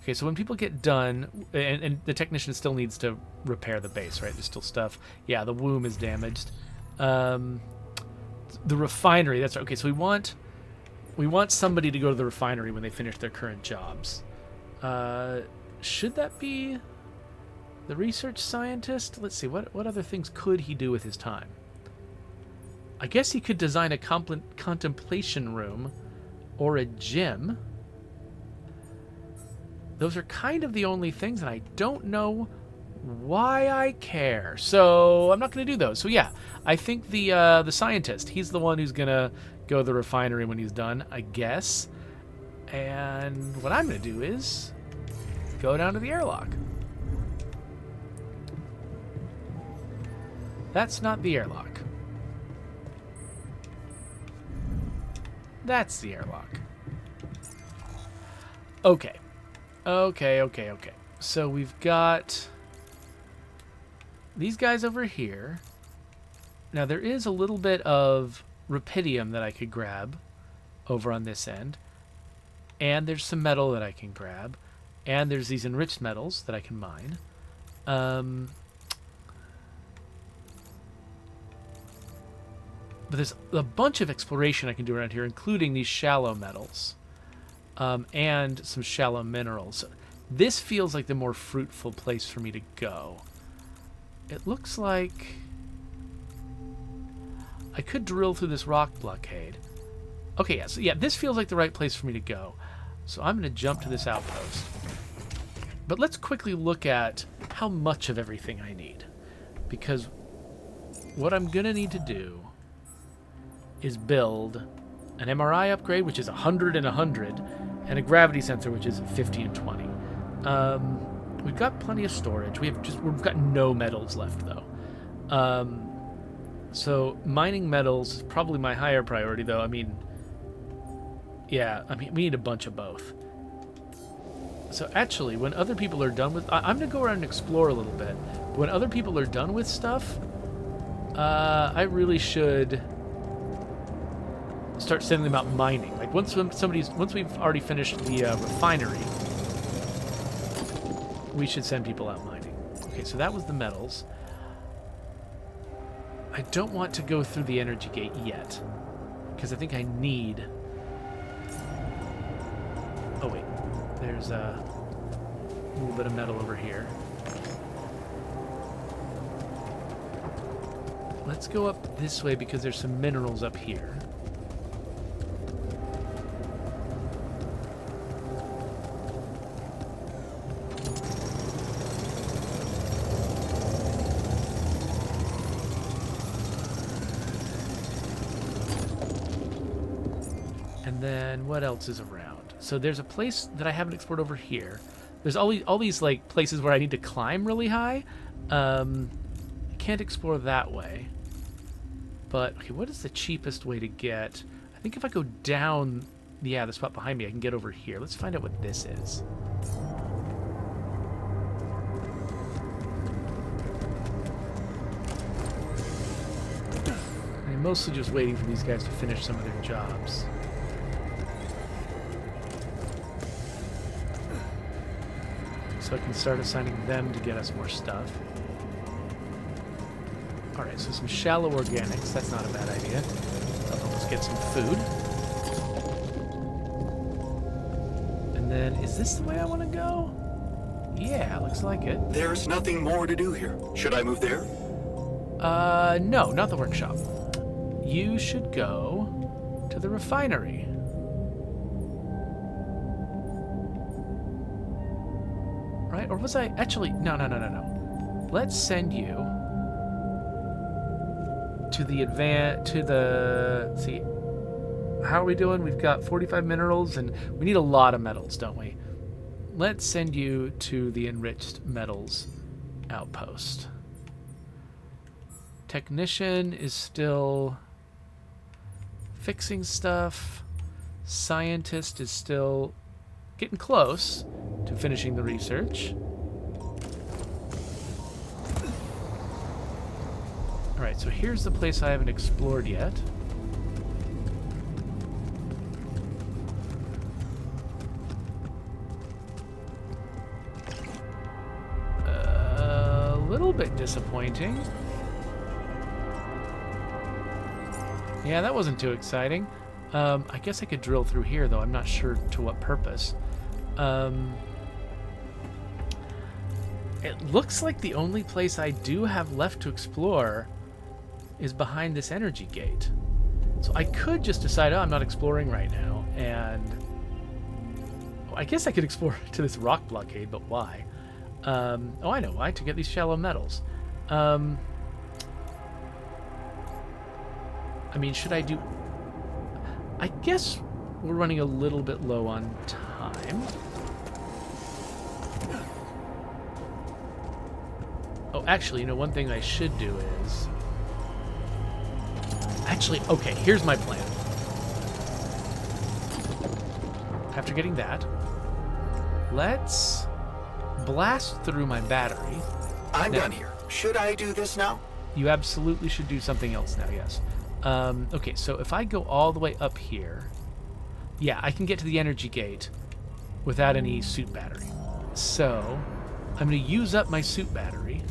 Okay, so when people get done, and the technician still needs to repair the base, right? There's still stuff. Yeah, the womb is damaged. The refinery, that's right. Okay, so we want somebody to go to the refinery when they finish their current jobs. Should that be the research scientist? Let's see, what other things could he do with his time? I guess he could design a contemplation room or a gym. Those are kind of the only things, and I don't know why I care. So I'm not going to do those. So yeah, I think the scientist, he's the one who's going to go to the refinery when he's done, I guess. And what I'm going to do is go down to the airlock. That's not the airlock. That's the airlock. Okay. Okay. So we've got these guys over here. Now there is a little bit of rupidium that I could grab over on this end. And there's some metal that I can grab. And there's these enriched metals that I can mine. But there's a bunch of exploration I can do around here, including these shallow metals. And some shallow minerals. This feels like the more fruitful place for me to go. It looks like I could drill through this rock blockade. Okay, yeah, so yeah, this feels like the right place for me to go. So I'm going to jump to this outpost. But let's quickly look at how much of everything I need. Because what I'm going to need to do is build an MRI upgrade, which is 100 and 100, and a gravity sensor, which is 50 and 20. We've got plenty of storage. We've got no metals left, though. So mining metals is probably my higher priority, though. I mean, we need a bunch of both. So actually, when other people are done with... I'm going to go around and explore a little bit. When other people are done with stuff, I really should start sending them out mining. Like, once we've already finished the refinery, we should send people out mining. Okay, so that was the metals. I don't want to go through the energy gate yet, because I think I need... Oh, wait. There's a little bit of metal over here. Let's go up this way because there's some minerals up here. And then what else is around? So there's a place that I haven't explored over here. There's all these like places where I need to climb really high. I can't explore that way. But okay, what is the cheapest way to get? I think if I go down, yeah, the spot behind me, I can get over here. Let's find out what this is. I'm mostly just waiting for these guys to finish some of their jobs. So I can start assigning them to get us more stuff. Alright, so some shallow organics. That's not a bad idea. That'll help us get some food. And then, is this the way I want to go? Yeah, looks like it. There's nothing more to do here. Should I move there? No, not the workshop. You should go to the refinery. Right? Or was I... Actually, no. Let's send you to the see, how are we doing? We've got 45 minerals, and we need a lot of metals, don't we? Let's send you to the enriched metals outpost. Technician is still fixing stuff. Scientist is still getting close to finishing the research. Alright, so here's the place I haven't explored yet. A little bit disappointing. Yeah, that wasn't too exciting. I guess I could drill through here, though. I'm not sure to what purpose. It looks like the only place I do have left to explore is behind this energy gate. So I could just decide, oh, I'm not exploring right now, and I guess I could explore to this rock blockade, but why? Oh, I know why, to get these shallow metals. I mean, should I do... I guess we're running a little bit low on time. Oh, actually, you know, one thing I should do is... Actually, okay, here's my plan. After getting that, let's blast through my battery. I'm done here. Should I do this now? You absolutely should do something else now, yes. Okay, so if I go all the way up here, yeah, I can get to the energy gate without any suit battery. So, I'm going to use up my suit battery.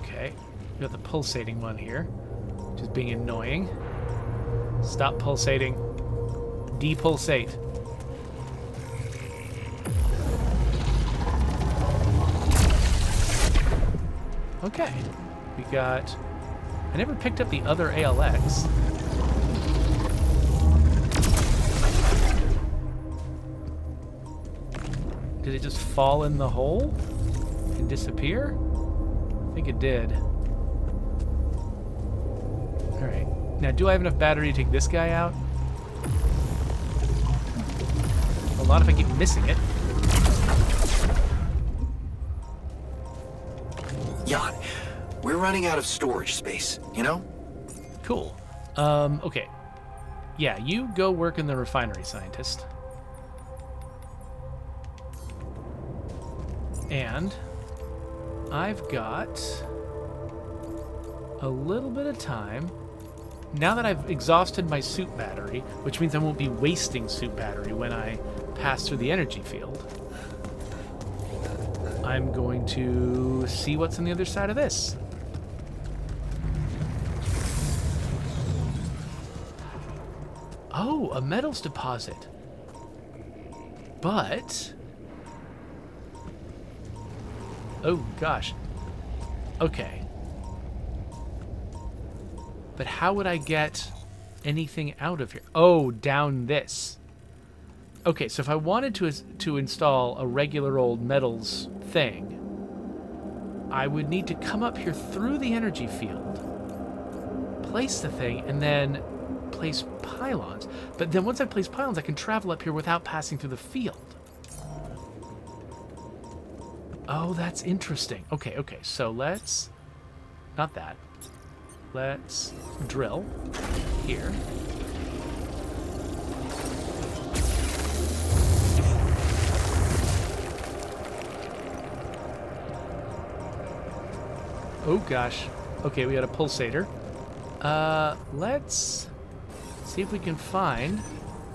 Okay, we got the pulsating one here, which is being annoying. Stop pulsating. Depulsate. Okay, we got... I never picked up the other ALX. Did it just fall in the hole and disappear? I think it did. Alright, now do I have enough battery to take this guy out? A lot if I keep missing it. Jan, We're running out of storage space, you know? Cool. Okay. Yeah, you go work in the refinery, scientist. And I've got a little bit of time. Now that I've exhausted my suit battery, which means I won't be wasting suit battery when I pass through the energy field, I'm going to see what's on the other side of this. Oh, a metals deposit. But... oh, gosh. Okay. But how would I get anything out of here? Oh, down this. Okay, so if I wanted to install a regular old metals thing, I would need to come up here through the energy field, place the thing, and then place pylons. But then once I place pylons, I can travel up here without passing through the field. Oh, that's interesting. Okay, so let's... not that. Let's drill here. Oh gosh. Okay, we got a pulsator. Let's see if we can find...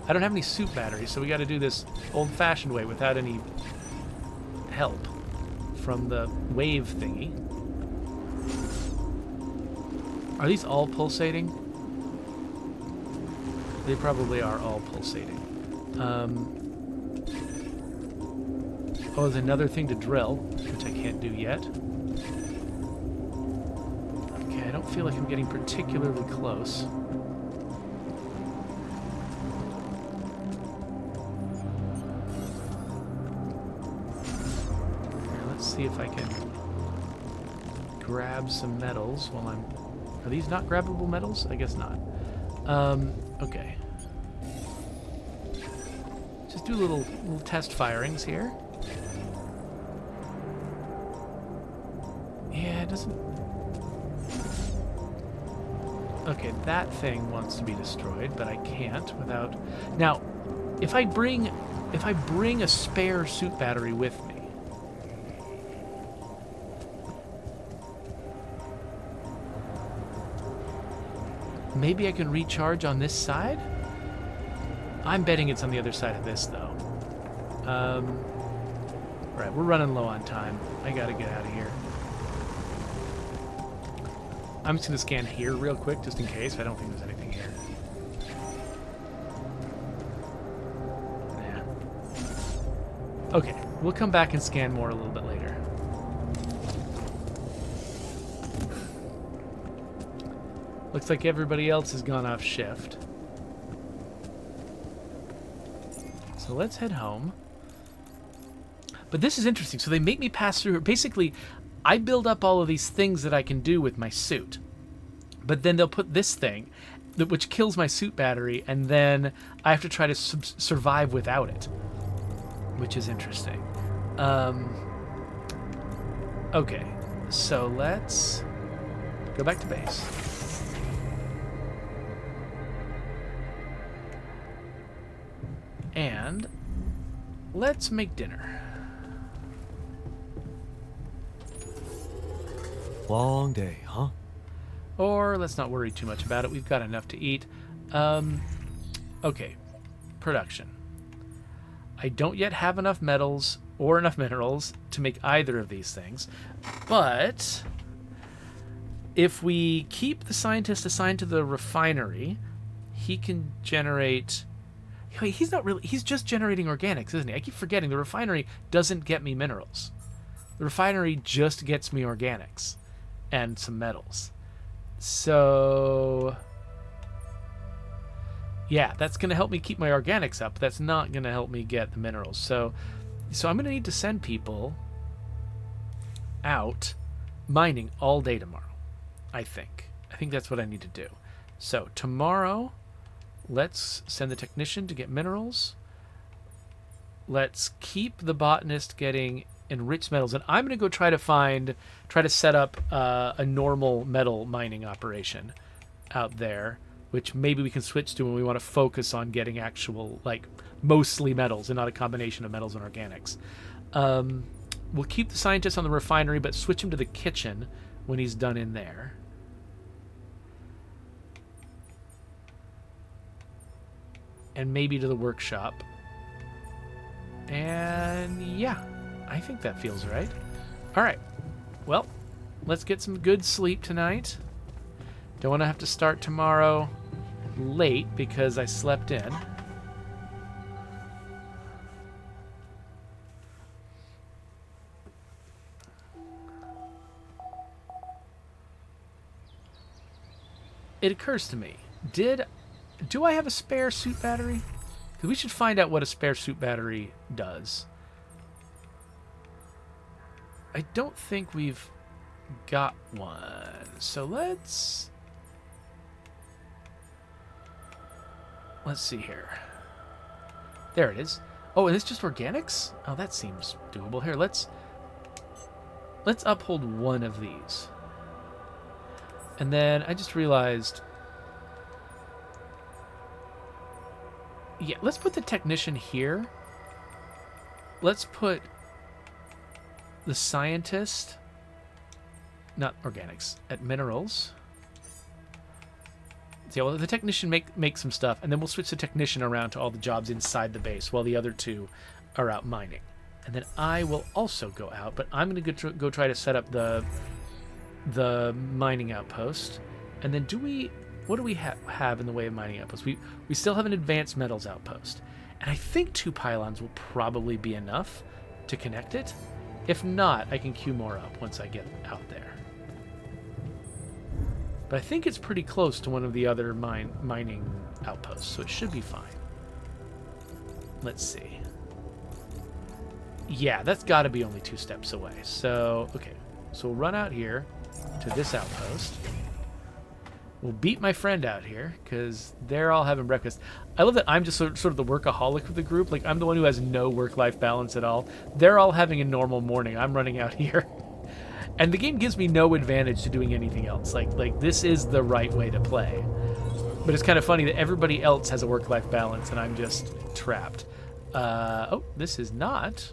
I don't have any suit batteries, so we got to do this old-fashioned way without any help from the wave thingy. Are these all pulsating? They probably are all pulsating. Oh, there's another thing to drill, which I can't do yet. Okay, I don't feel like I'm getting particularly close. Here, let's see if I can grab some metals while I'm... are these not grabbable metals? I guess not. Okay. Just do little test firings here. Yeah, it doesn't... okay, that thing wants to be destroyed, but I can't without... now, if I bring a spare suit battery with me, maybe I can recharge on this side? I'm betting it's on the other side of this, though. Right, we're running low on time. I gotta get out of here. I'm just gonna scan here real quick, just in case. I don't think there's anything here. Yeah. Okay, we'll come back and scan more a little bit later. Looks like everybody else has gone off shift. So let's head home. But this is interesting. So they make me pass through... basically, I build up all of these things that I can do with my suit. But then they'll put this thing, which kills my suit battery, and then I have to try to survive without it. Which is interesting. Okay. So let's go back to base. And let's make dinner. Long day, huh? Or let's not worry too much about it. We've got enough to eat. Okay. Production. I don't yet have enough metals or enough minerals to make either of these things. But if we keep the scientist assigned to the refinery, he can generate... wait, he's not really... he's just generating organics, isn't he? I keep forgetting the refinery doesn't get me minerals. The refinery just gets me organics and some metals. So... yeah, that's going to help me keep my organics up. That's not going to help me get the minerals. So I'm going to need to send people out mining all day tomorrow, I think. I think that's what I need to do. So tomorrow... let's send the technician to get minerals. Let's keep the botanist getting enriched metals, and I'm going to go try to set up a normal metal mining operation out there, which maybe we can switch to when we want to focus on getting actual, like, mostly metals and not a combination of metals and organics. We'll keep the scientist on the refinery, but switch him to the kitchen when he's done in there. And maybe to the workshop. And yeah, I think that feels right. All right. Well, let's get some good sleep tonight. Don't want to have to start tomorrow late because I slept in. It occurs to me, do I have a spare suit battery? Because we should find out what a spare suit battery does. I don't think we've got one. So let's see here. There it is. Oh, and it's just organics? Oh, that seems doable. Here, let's uphold one of these. And then I just realized, yeah, let's put the technician here. Let's put the scientist, not organics, at minerals. Yeah, well, the technician make some stuff, and then we'll switch the technician around to all the jobs inside the base while the other two are out mining. And then I will also go out, but I'm going to go try to set up the mining outpost. And then what do we have in the way of mining outposts? We still have an advanced metals outpost, and I think 2 pylons will probably be enough to connect it. If not, I can queue more up once I get out there. But I think it's pretty close to one of the other mining outposts, so it should be fine. Let's see. Yeah, that's got to be only 2 steps away. So, okay. So we'll run out here to this outpost. We'll beat my friend out here, because they're all having breakfast. I love that I'm just sort of the workaholic of the group. Like, I'm the one who has no work-life balance at all. They're all having a normal morning. I'm running out here. And the game gives me no advantage to doing anything else. Like this is the right way to play. But it's kind of funny that everybody else has a work-life balance, and I'm just trapped. Oh, this is not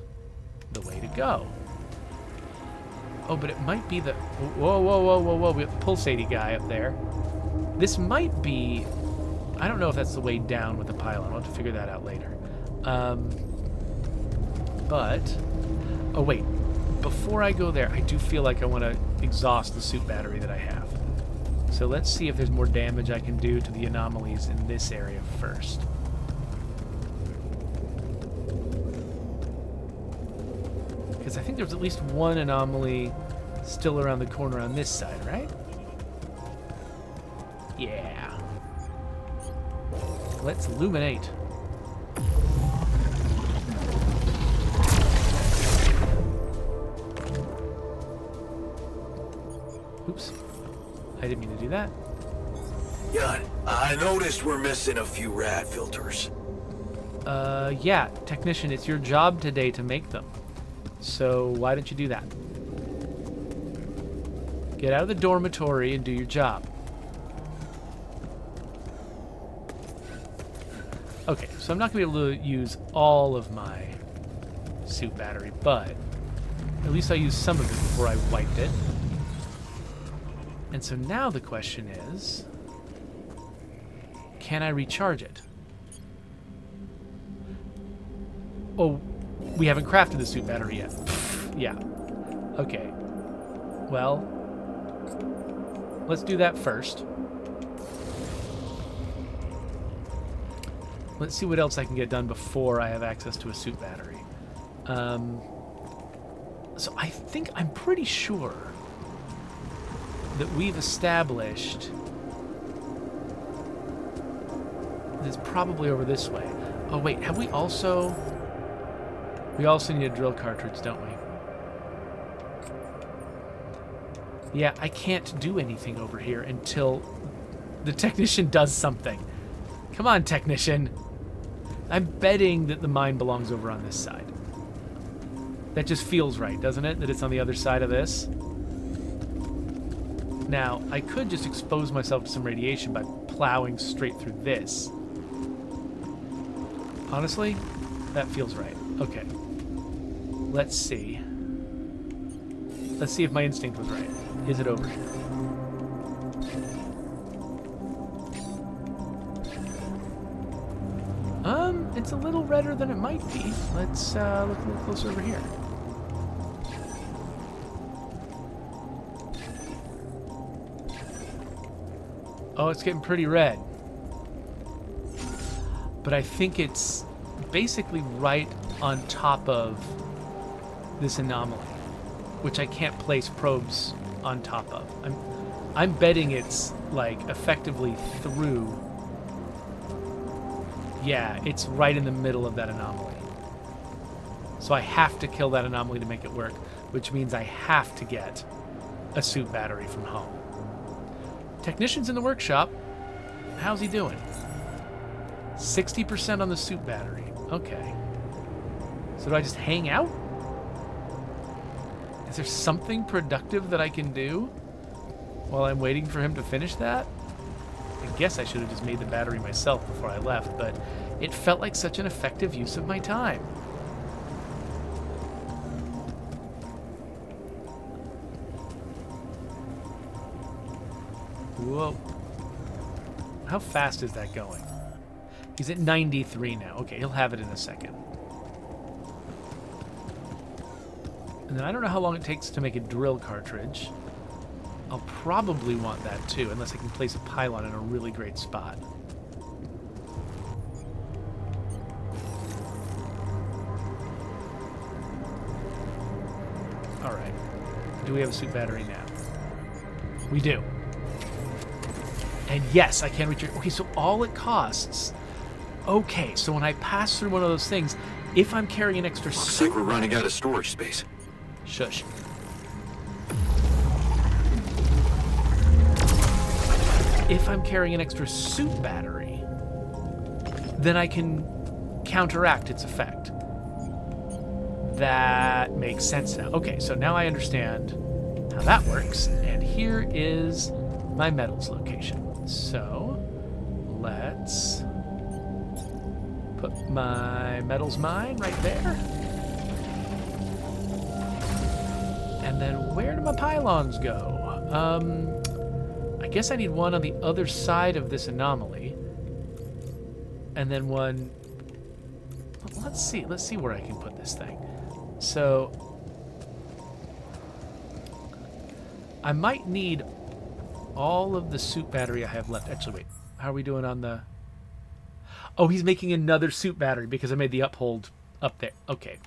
the way to go. Oh, but it might be the... Whoa, whoa, whoa, whoa, whoa. We have the pulsating guy up there. This might be... I don't know if that's the way down with the pylon. I'll have to figure that out later. But... Oh, wait. Before I go there, I do feel like I want to exhaust the suit battery that I have. So let's see if there's more damage I can do to the anomalies in this area first. Because I think there's at least one anomaly still around the corner on this side, right? Yeah. Let's illuminate. Oops. I didn't mean to do that. Yeah, I noticed we're missing a few rad filters. Yeah, technician, it's your job today to make them. So why don't you do that? Get out of the dormitory and do your job. Okay, so I'm not going to be able to use all of my suit battery, but at least I used some of it before I wiped it. And so now the question is, can I recharge it? Oh, we haven't crafted the suit battery yet. Yeah. Okay. Well, let's do that first. Let's see what else I can get done before I have access to a suit battery. So I'm pretty sure that we've established that it's probably over this way. Oh wait, have we also... We also need a drill cartridge, don't we? Yeah, I can't do anything over here until the technician does something. Come on, technician. I'm betting that the mine belongs over on this side. That just feels right, doesn't it? That it's on the other side of this. Now, I could just expose myself to some radiation by plowing straight through this. Honestly, that feels right. Okay. Let's see. Let's see if my instinct was right. Is it over here? It's a little redder than it might be. Let's look a little closer over here. Oh, it's getting pretty red. But I think it's basically right on top of this anomaly, which I can't place probes on top of. I'm betting it's like effectively through. Yeah, it's right in the middle of that anomaly. So I have to kill that anomaly to make it work, which means I have to get a suit battery from home. Technician's in the workshop. How's he doing? 60% on the suit battery. Okay. So do I just hang out? Is there something productive that I can do while I'm waiting for him to finish that? I guess I should have just made the battery myself before I left, but it felt like such an effective use of my time. Whoa. How fast is that going? He's at 93 now. Okay, he'll have it in a second. And then I don't know how long it takes to make a drill cartridge. I'll probably want that too, unless I can place a pylon in a really great spot. Alright. Do we have a suit battery now? We do. And yes, I can reach it. Okay, so all it costs... Okay, so when I pass through one of those things, if I'm carrying an extra Looks suit... like we're running out of storage space. Shush. If I'm carrying an extra suit battery, then I can counteract its effect. That makes sense now. Okay, so now I understand how that works, and here is my metals location. So, let's put my metals mine right there. And then where do my pylons go? I guess I need one on the other side of this anomaly. And then one... Let's see where I can put this thing. So... I might need all of the suit battery I have left. Actually, wait. How are we doing on the... Oh, he's making another suit battery because I made the uphold up there. Okay.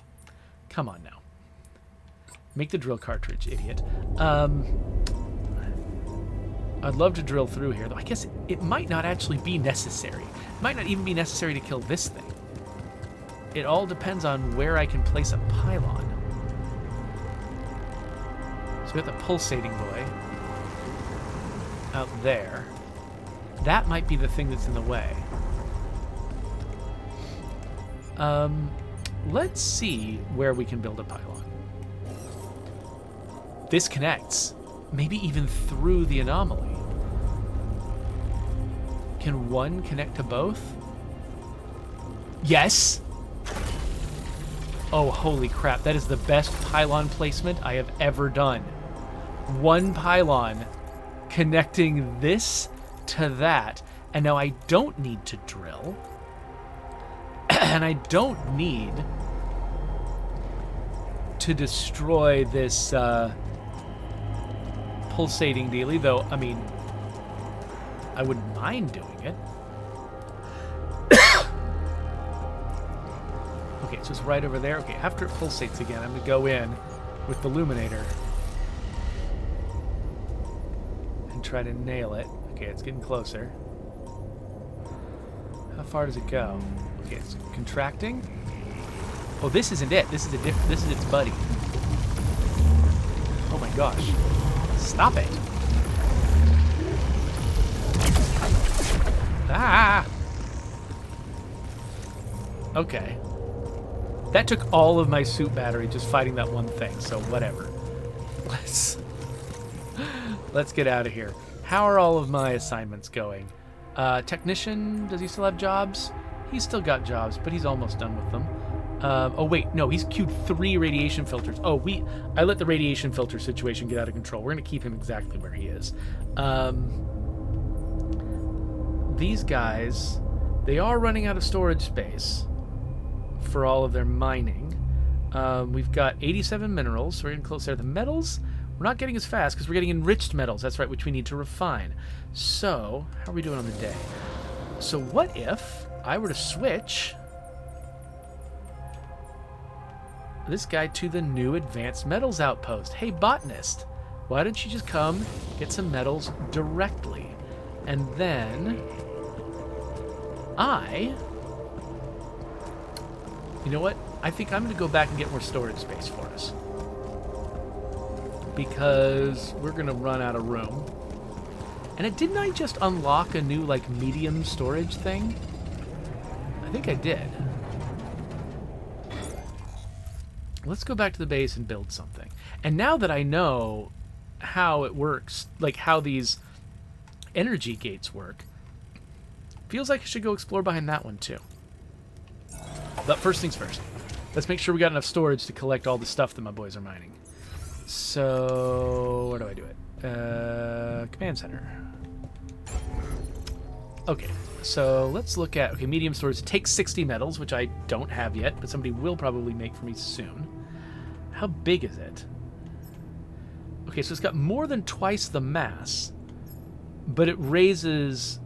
Come on now. Make the drill cartridge, idiot. I'd love to drill through here, though I guess it might not actually be necessary. It might not even be necessary to kill this thing. It all depends on where I can place a pylon. So we got the pulsating boy out there. That might be the thing that's in the way. Let's see where we can build a pylon. This connects. Maybe even through the anomaly. Can one connect to both? Yes! Oh, holy crap. That is the best pylon placement I have ever done. One pylon connecting this to that. And now I don't need to drill. And I don't need to destroy this pulsating dealie, though, I mean, I wouldn't mind doing it. Okay, so it's right over there. Okay, after it pulsates again, I'm going to go in with the Luminator and try to nail it. Okay, it's getting closer. How far does it go? Okay, it's contracting. Oh, this isn't it. This is this is its buddy. Oh my gosh. Stop it. Ah! Okay. That took all of my suit battery just fighting that one thing, so whatever. Let's get out of here. How are all of my assignments going? Technician, does he still have jobs? He's still got jobs, but he's almost done with them. Oh wait, no, he's queued 3 radiation filters. Oh, I let the radiation filter situation get out of control. We're gonna keep him exactly where he is. These guys, they are running out of storage space for all of their mining. We've got 87 minerals, so we're getting close there. The metals, we're not getting as fast because we're getting enriched metals. That's right, which we need to refine. So, how are we doing on the day? So what if I were to switch this guy to the new advanced metals outpost? Hey, botanist, why don't you just come get some metals directly? And then you know what? I think I'm going to go back and get more storage space for us. Because we're going to run out of room. And didn't I just unlock a new, like, medium storage thing? I think I did. Let's go back to the base and build something. And now that I know how it works, like how these energy gates work, feels like I should go explore behind that one too. But first things first, let's make sure we got enough storage to collect all the stuff that my boys are mining. So, where do I do it? Command center. Okay, so let's look at, okay, medium storage. It takes 60 metals, which I don't have yet, but somebody will probably make for me soon. How big is it? Okay, so it's got more than twice the mass, but it raises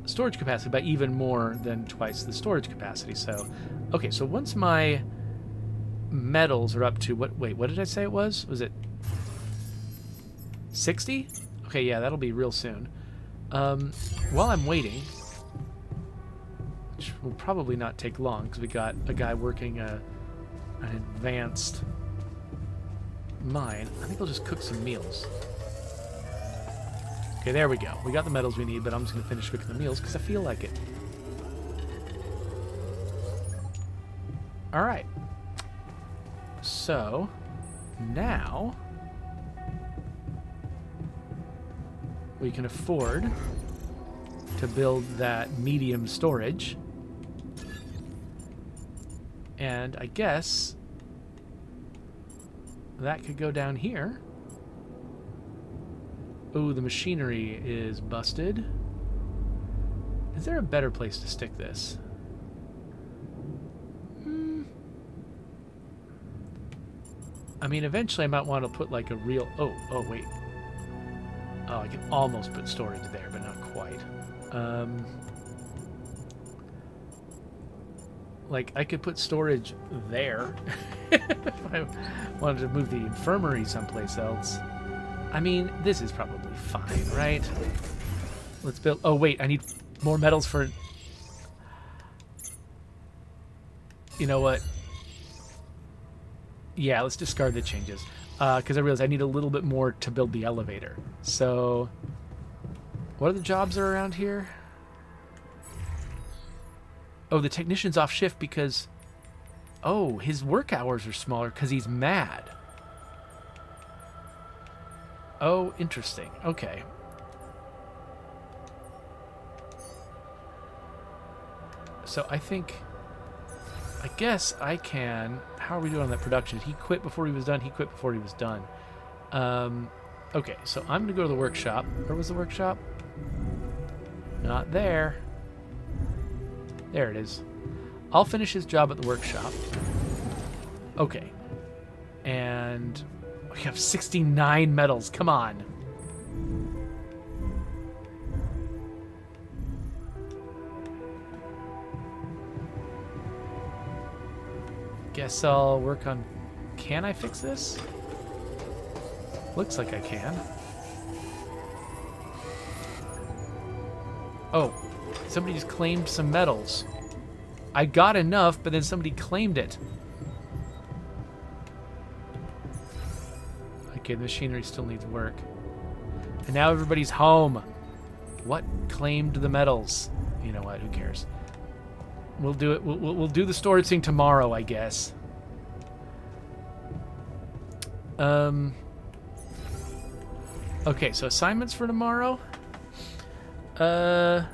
storage capacity by even more than twice the storage capacity. So, okay, so once my metals are up to, what did I say it was? Was it 60? Okay, yeah, that'll be real soon. While I'm waiting, which will probably not take long because we got a guy working an advanced mine, I think I'll just cook some meals. Okay, there we go. We got the metals we need, but I'm just going to finish cooking the meals because I feel like it. Alright. So, now we can afford to build that medium storage. And I guess that could go down here. Oh, the machinery is busted. Is there a better place to stick this? I mean, eventually I might want to put like a real... Oh, wait. Oh, I can almost put storage there, but not quite. Like, I could put storage there if I wanted to move the infirmary someplace else. I mean, this is probably fine, right? Let's build... Oh, wait, I need more metals for... You know what? Yeah, let's discard the changes. Because I realized I need a little bit more to build the elevator. So, what are the jobs that are around here? Oh, the technician's off shift because... Oh, his work hours are smaller because he's mad. Oh, interesting. Okay. So I guess I can... How are we doing on that production? Did he quit before he was done? He quit before he was done. Okay, so I'm going to go to the workshop. Where was the workshop? Not there. There it is. I'll finish his job at the workshop. Okay. And we have 69 metals. Come on. Guess I'll work on... Can I fix this? Looks like I can. Oh, somebody just claimed some metals. I got enough, but then somebody claimed it. Okay, the machinery still needs work. And now everybody's home. What claimed the metals? You know what? Who cares? We'll do it. We'll do the storage thing tomorrow, I guess. Okay, so assignments for tomorrow. I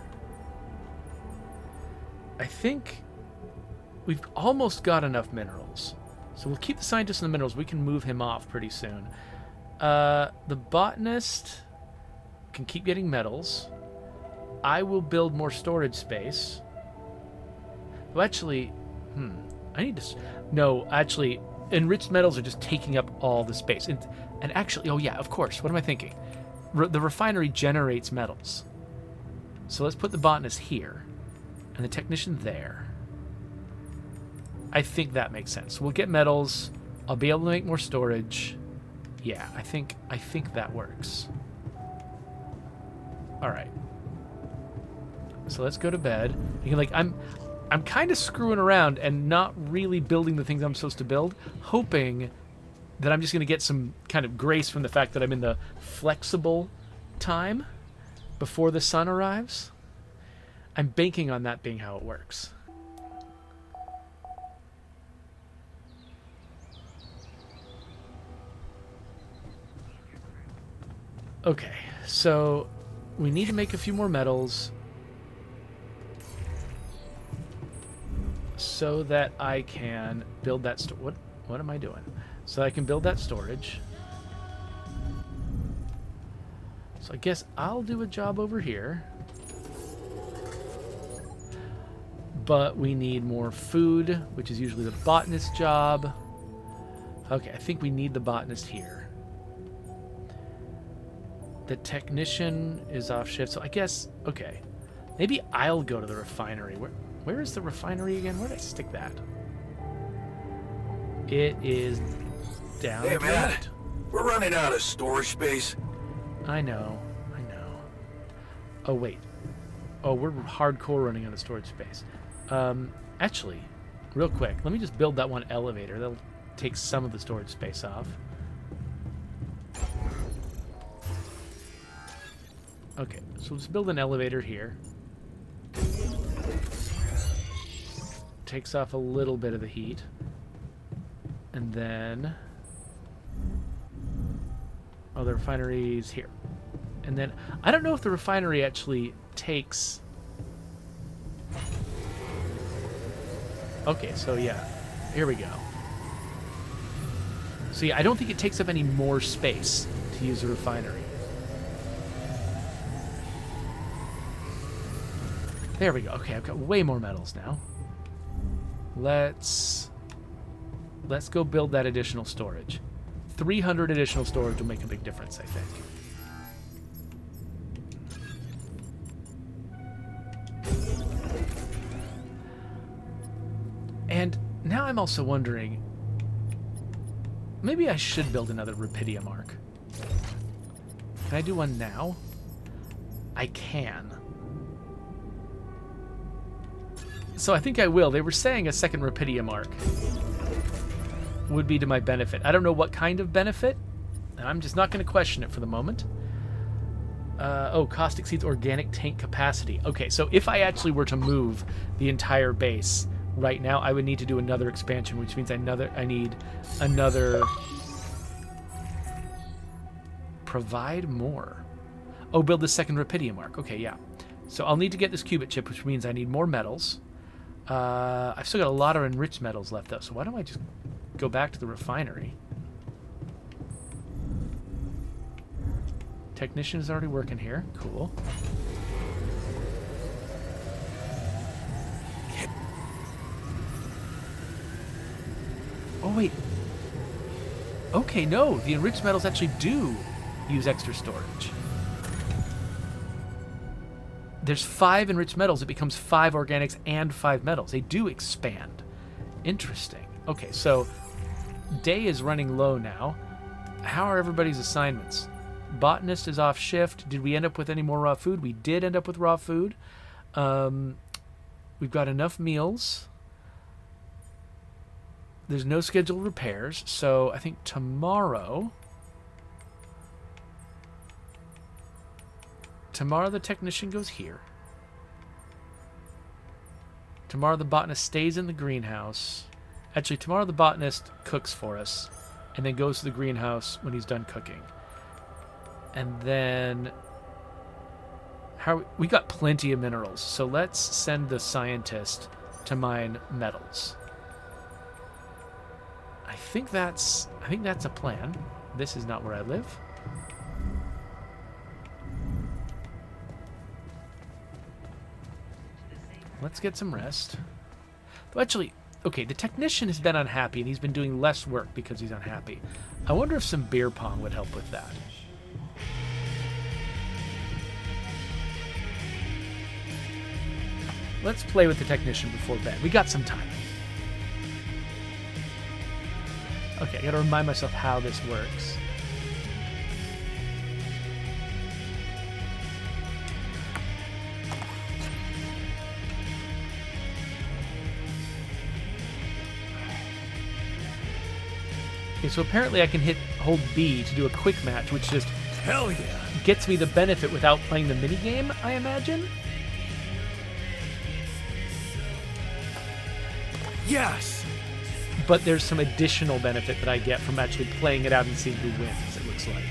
think we've almost got enough minerals. So we'll keep the scientist in the minerals. We can move him off pretty soon. The botanist can keep getting metals. I will build more storage space. Well, actually, I need to... No, actually, enriched metals are just taking up all the space. And actually, oh yeah, of course, what am I thinking? The refinery generates metals. So let's put the botanist here, and the technician there. I think that makes sense. We'll get metals. I'll be able to make more storage. Yeah, I think that works. All right. So let's go to bed. You can, like, I'm kind of screwing around and not really building the things I'm supposed to build, hoping that I'm just going to get some kind of grace from the fact that I'm in the flexible time before the sun arrives. I'm banking on that being how it works. Okay, so we need to make a few more metals so that I can build that what am I doing? So I can build that storage. So I guess I'll do a job over here. But we need more food, which is usually the botanist's job. Okay, I think we need the botanist here. The technician is off shift, so I guess, okay. Maybe I'll go to the refinery. Where is the refinery again? Where did I stick that? It is down Hey, the man. road. We're running out of storage space. I know. Oh, wait. Oh, we're hardcore running out of storage space. Actually, real quick, let me just build that one elevator. That'll take some of the storage space off. Okay, so let's build an elevator here. Takes off a little bit of the heat. And then... oh, the refinery's here. And then, I don't know if the refinery actually takes... okay, so yeah, here we go. So yeah, I don't think it takes up any more space to use a refinery. There we go. Okay, I've got way more metals now. Let's go build that additional storage. 300 additional storage will make a big difference, I think. And now I'm also wondering, maybe I should build another Rapidium arc. Can I do one now? I can. So I think I will. They were saying a second Rapidium arc would be to my benefit. I don't know what kind of benefit, and I'm just not going to question it for the moment. Oh, cost exceeds organic tank capacity. Okay, so if I actually were to move the entire base right now, I would need to do another expansion, which means I need another... provide more. Oh, build the second Rapidium arc. Okay, yeah. So I'll need to get this qubit chip, which means I need more metals. I've still got a lot of enriched metals left, though, so why don't I just go back to the refinery? Technician is already working here. Cool. Oh, wait. Okay, no. The enriched metals actually do use extra storage. There's 5 enriched metals. It becomes 5 organics and 5 metals. They do expand. Interesting. Okay, so day is running low now. How are everybody's assignments? Botanist is off shift. Did we end up with any more raw food? We did end up with raw food. We've got enough meals. There's no scheduled repairs, so I think tomorrow the technician goes here. Tomorrow the botanist stays in the greenhouse. Actually, tomorrow the botanist cooks for us and then goes to the greenhouse when he's done cooking. And then we got plenty of minerals, so let's send the scientist to mine metals. I think that's a plan. This is not where I live. Let's get some rest. Actually, okay, the technician has been unhappy and he's been doing less work because he's unhappy. I wonder if some beer pong would help with that. Let's play with the technician before bed. We got some time. Okay, I gotta remind myself how this works. Okay, so apparently I can hold B to do a quick match, which just Hell yeah! gets me the benefit without playing the minigame, I imagine? Yes! But there's some additional benefit that I get from actually playing it out and seeing who wins, it looks like.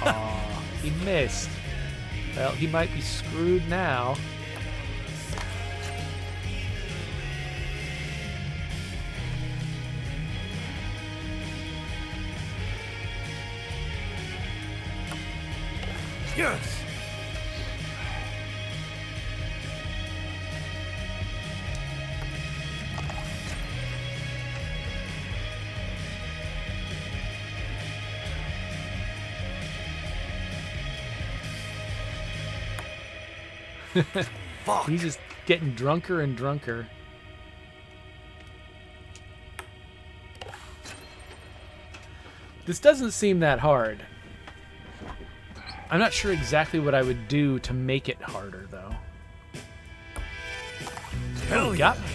Aw, he missed. Well, he might be screwed now. Yes! He's just getting drunker and drunker. This doesn't seem that hard. I'm not sure exactly what I would do to make it harder, though. Hell He got me.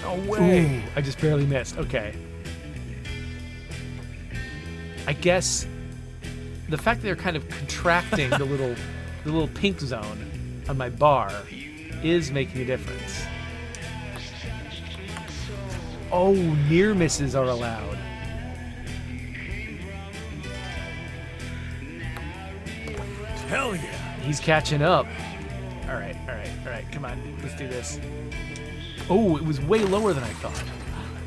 No way! Ooh, I just barely missed. Okay. I guess the fact that they're kind of contracting the little pink zone on my bar is making a difference. Oh, near misses are allowed. Hell yeah! He's catching up. All right, come on, let's do this. Oh, it was way lower than I thought,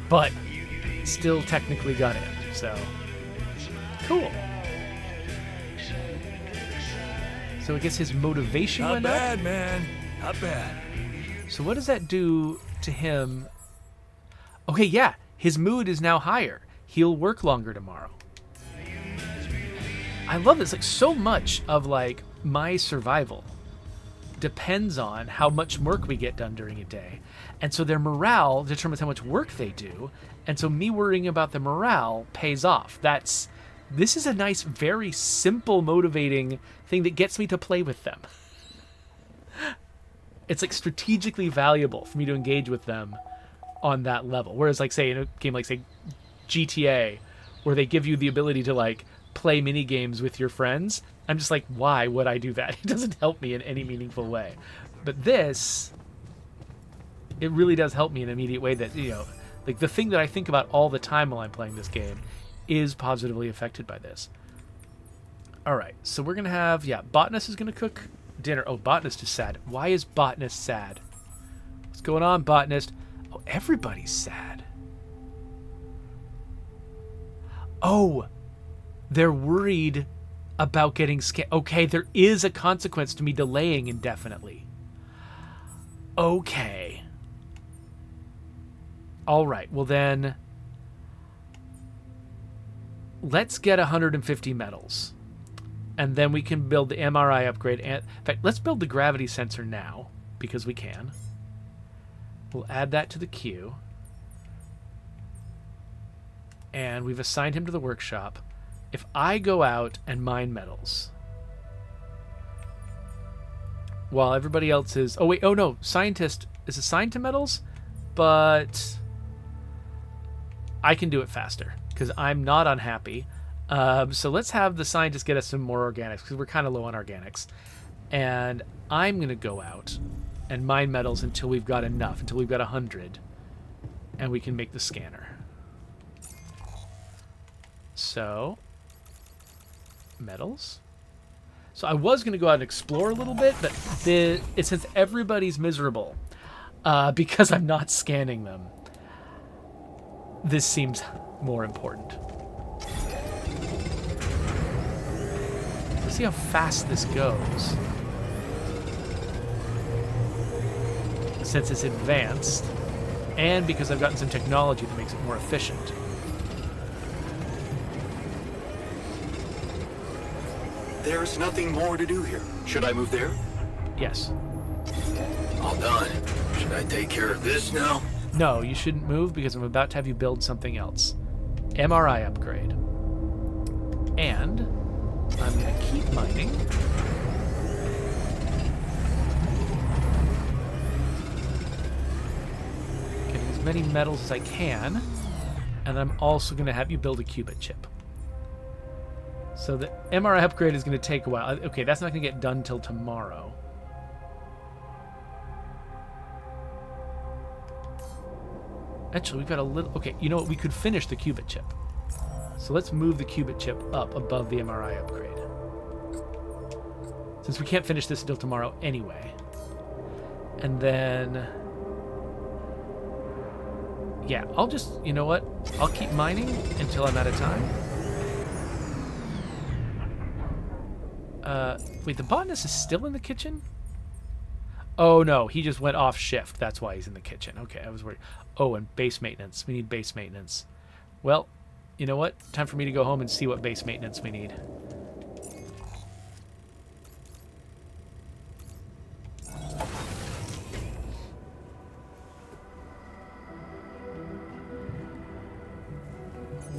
but still technically got in, so cool. So I guess his motivation Not went up. bad, man. Not bad. So what does that do to him? Okay, yeah, his mood is now higher. He'll work longer tomorrow. I love this. Like, so much of like my survival depends on how much work we get done during a day. And so their morale determines how much work they do. And so me worrying about the morale pays off. This is a nice, very simple, motivating thing that gets me to play with them. It's like strategically valuable for me to engage with them on that level. Whereas, like, say in a game like, say, GTA, where they give you the ability to like play mini games with your friends, I'm just like, why would I do that? It doesn't help me in any meaningful way. But this, it really does help me in an immediate way that, you know, like the thing that I think about all the time while I'm playing this game is positively affected by this. All right, so we're going to have, Botanist is going to cook dinner. Oh, Botanist is sad. Why is Botanist sad? What's going on, Botanist? Oh, everybody's sad. Oh, they're worried about getting scared. Okay, there is a consequence to me delaying indefinitely. Okay. All right, well then, let's get 150 metals. And then we can build the MRI upgrade. And, in fact, let's build the gravity sensor now, because we can. We'll add that to the queue. And we've assigned him to the workshop. If I go out and mine metals, while everybody else is... Oh, wait. Oh, no. Scientist is assigned to metals, but I can do it faster because I'm not unhappy. So let's have the scientists get us some more organics because we're kind of low on organics. And I'm going to go out and mine metals until we've got enough, until we've got 100. And we can make the scanner. So, metals. So I was going to go out and explore a little bit, but since everybody's miserable because I'm not scanning them, this seems more important. Let's see how fast this goes. Since it's advanced, and because I've gotten some technology that makes it more efficient. There's nothing more to do here. Should I move there? Yes. All done. Should I take care of this now? No, you shouldn't move because I'm about to have you build something else. MRI upgrade. And I'm going to keep mining. Getting as many metals as I can. And I'm also going to have you build a qubit chip. So the MRI upgrade is going to take a while. Okay, that's not going to get done till tomorrow. Actually, we've got a little... Okay, you know what? We could finish the qubit chip. So let's move the qubit chip up above the MRI upgrade. Since we can't finish this until tomorrow anyway. And then... Yeah, I'll just... You know what? I'll keep mining until I'm out of time. Wait, the botanist is still in the kitchen? Oh, no, he just went off shift. That's why he's in the kitchen. Okay, I was worried. Oh, and base maintenance. We need base maintenance. Well, you know what? Time for me to go home and see what base maintenance we need.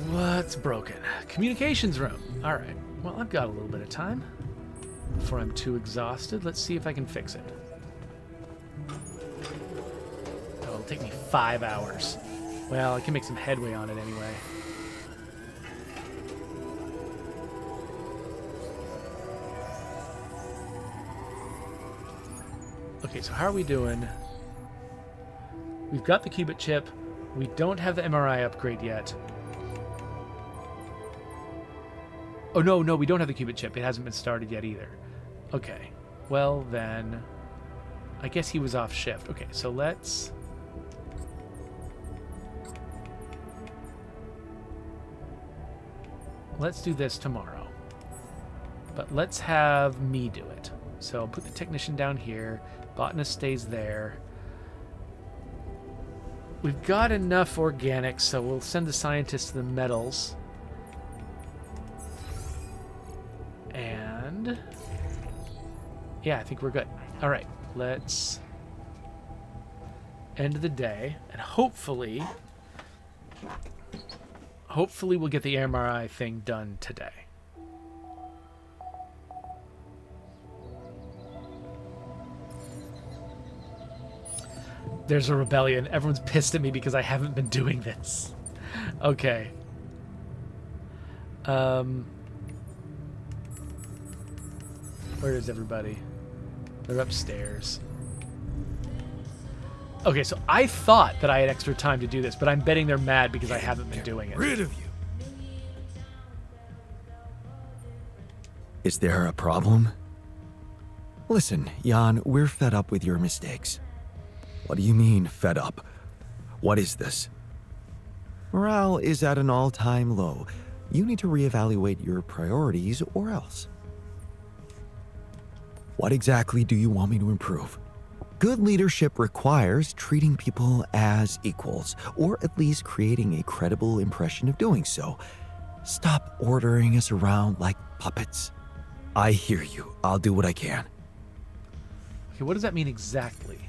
What's broken? Communications room. All right. Well, I've got a little bit of time before I'm too exhausted. Let's see if I can fix it. Oh, it'll take me 5 hours. Well, I can make some headway on it anyway. Okay, so how are we doing? We've got the qubit chip. We don't have the MRI upgrade yet. Oh, no, we don't have the qubit chip. It hasn't been started yet either. Okay. Well, then... I guess he was off shift. Okay, so let's... Let's do this tomorrow. But let's have me do it. So I'll put the technician down here. Botanist stays there. We've got enough organics, so we'll send the scientists to the metals. And... yeah, I think we're good. All right, let's end the day, and hopefully we'll get the MRI thing done today. There's a rebellion. Everyone's pissed at me because I haven't been doing this. Okay. Where is everybody? They're upstairs. Okay, so I thought that I had extra time to do this, but I'm betting they're mad because I haven't been doing it. Rid of you. Is there a problem? Listen, Jan, we're fed up with your mistakes. What do you mean, fed up? What is this? Morale is at an all-time low. You need to reevaluate your priorities or else. What exactly do you want me to improve? Good leadership requires treating people as equals, or at least creating a credible impression of doing so. Stop ordering us around like puppets. I hear you. I'll do what I can. Okay, what does that mean exactly?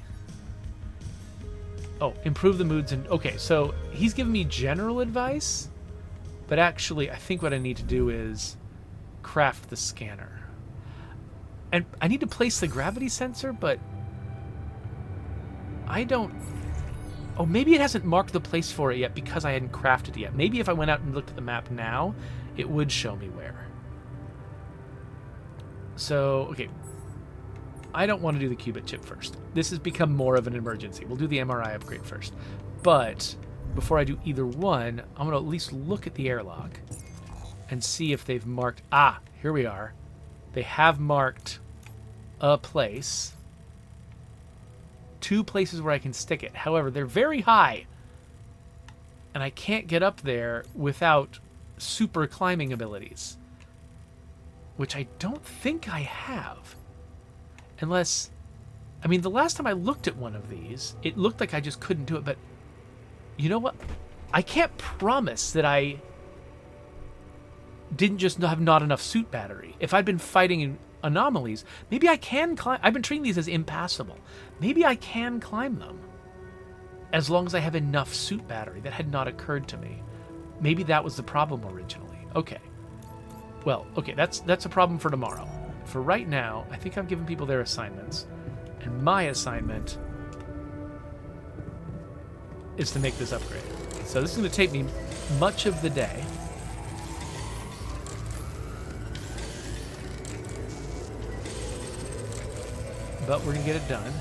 Oh, improve the moods and... okay, so he's giving me general advice, but actually I think what I need to do is craft the scanner. And I need to place the gravity sensor, but I don't Oh, maybe it hasn't marked the place for it yet because I hadn't crafted it yet. Maybe if I went out and looked at the map now, it would show me where. So, okay. I don't want to do the qubit chip first. This has become more of an emergency. We'll do the MRI upgrade first. But before I do either one, I'm going to at least look at the airlock and see if they've marked... Ah, here we are. They have marked a place. 2 places where I can stick it. However, they're very high. And I can't get up there without super climbing abilities. Which I don't think I have. Unless... I mean, the last time I looked at one of these, it looked like I just couldn't do it, but... You know what? I can't promise that I didn't just have not enough suit battery. If I'd been fighting in anomalies, maybe I can climb... I've been treating these as impassable. Maybe I can climb them. As long as I have enough suit battery. That had not occurred to me. Maybe that was the problem originally. Okay. Well, okay, that's a problem for tomorrow. For right now, I think I've given people their assignments. And my assignment is to make this upgrade. So this is going to take me much of the day. But we're going to get it done.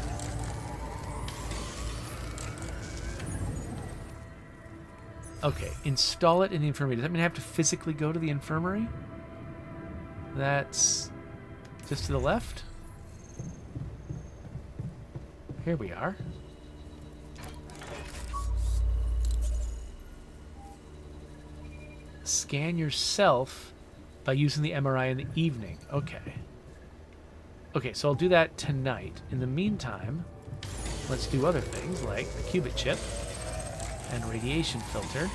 Okay, install it in the infirmary. Does that mean I have to physically go to the infirmary? That's just to the left. Here we are. Scan yourself by using the MRI in the evening. Okay. Okay, so I'll do that tonight. In the meantime, let's do other things like the qubit chip and radiation filter.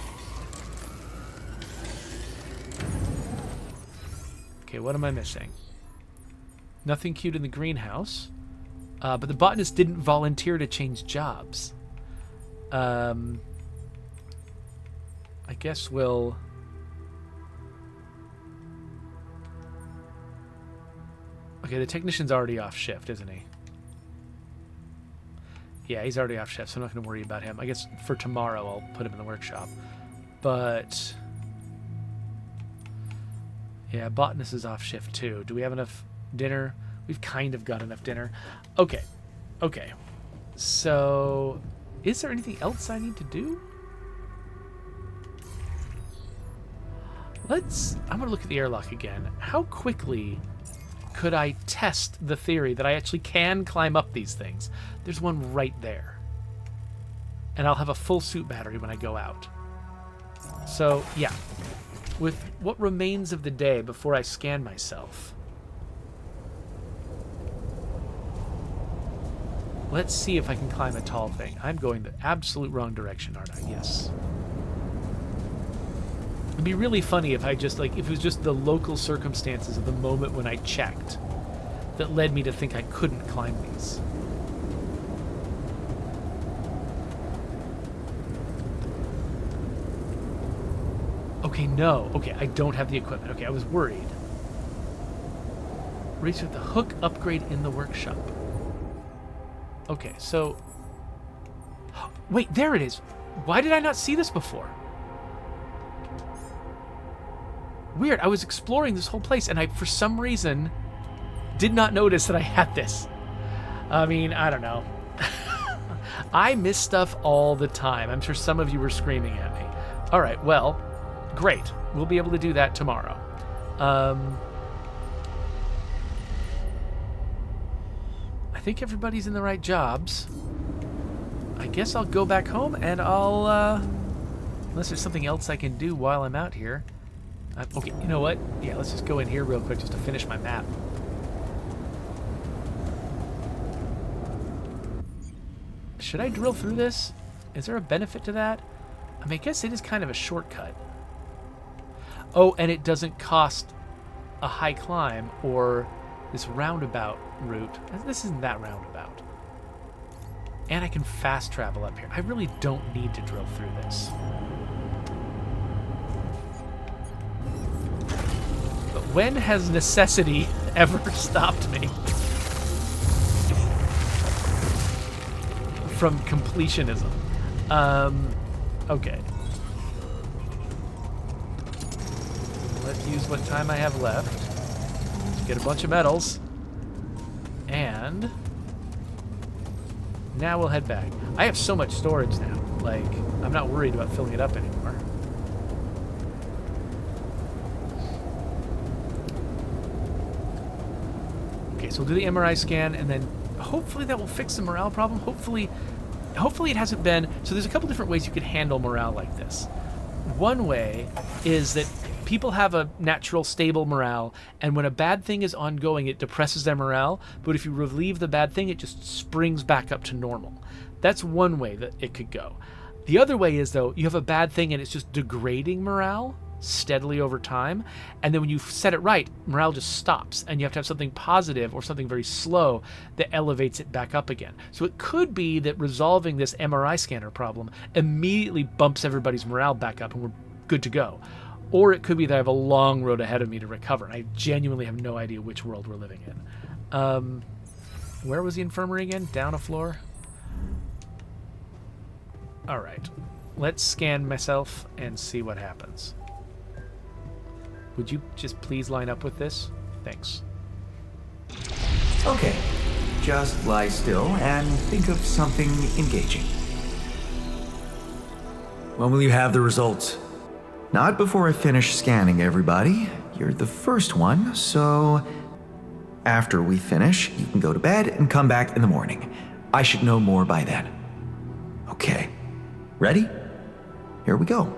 Okay, what am I missing? Nothing cute in the greenhouse. But the botanist didn't volunteer to change jobs. I guess we'll... Okay, the technician's already off shift, isn't he? Yeah, he's already off shift, so I'm not going to worry about him. I guess for tomorrow I'll put him in the workshop. But... yeah, botanist is off shift too. Do we have enough dinner? We've kind of got enough dinner. Okay. Okay. So, is there anything else I need to do? I'm going to look at the airlock again. How quickly could I test the theory that I actually can climb up these things? There's one right there. And I'll have a full suit battery when I go out. So, yeah. With what remains of the day before I scan myself... let's see if I can climb a tall thing. I'm going the absolute wrong direction, aren't I? Yes. It'd be really funny if I just, like, if it was just the local circumstances of the moment when I checked that led me to think I couldn't climb these. Okay, no. Okay, I don't have the equipment. Okay, I was worried. Research the hook upgrade in the workshop. Okay, so... wait, there it is! Why did I not see this before? Weird, I was exploring this whole place, and I, for some reason, did not notice that I had this. I mean, I don't know. I miss stuff all the time. I'm sure some of you were screaming at me. Alright, well, great. We'll be able to do that tomorrow. I think everybody's in the right jobs. I guess I'll go back home and I'll, unless there's something else I can do while I'm out here. Okay, you know what? Yeah, let's just go in here real quick just to finish my map. Should I drill through this? Is there a benefit to that? I mean, I guess it is kind of a shortcut. Oh, and it doesn't cost a high climb or this roundabout route. This isn't that roundabout. And I can fast travel up here. I really don't need to drill through this. But when has necessity ever stopped me from completionism? Okay. Let's use what time I have left to get a bunch of medals. And now we'll head back. I have so much storage now. Like, I'm not worried about filling it up anymore. Okay, so we'll do the MRI scan, and then hopefully that will fix the morale problem. Hopefully it hasn't been... So there's a couple different ways you could handle morale like this. One way is that people have a natural, stable morale, and when a bad thing is ongoing, it depresses their morale, but if you relieve the bad thing, it just springs back up to normal. That's one way that it could go. The other way is, though, you have a bad thing and it's just degrading morale steadily over time, and then when you set it right, morale just stops, and you have to have something positive or something very slow that elevates it back up again. So it could be that resolving this MRI scanner problem immediately bumps everybody's morale back up and we're good to go. Or it could be that I have a long road ahead of me to recover, and I genuinely have no idea which world we're living in. Where was the infirmary again? Down a floor? Alright. Let's scan myself and see what happens. Would you just please line up with this? Thanks. Okay, just lie still and think of something engaging. When will you have the results? Not before I finish scanning everybody. You're the first one, so after we finish, you can go to bed and come back in the morning. I should know more by then. Okay, ready? Here we go.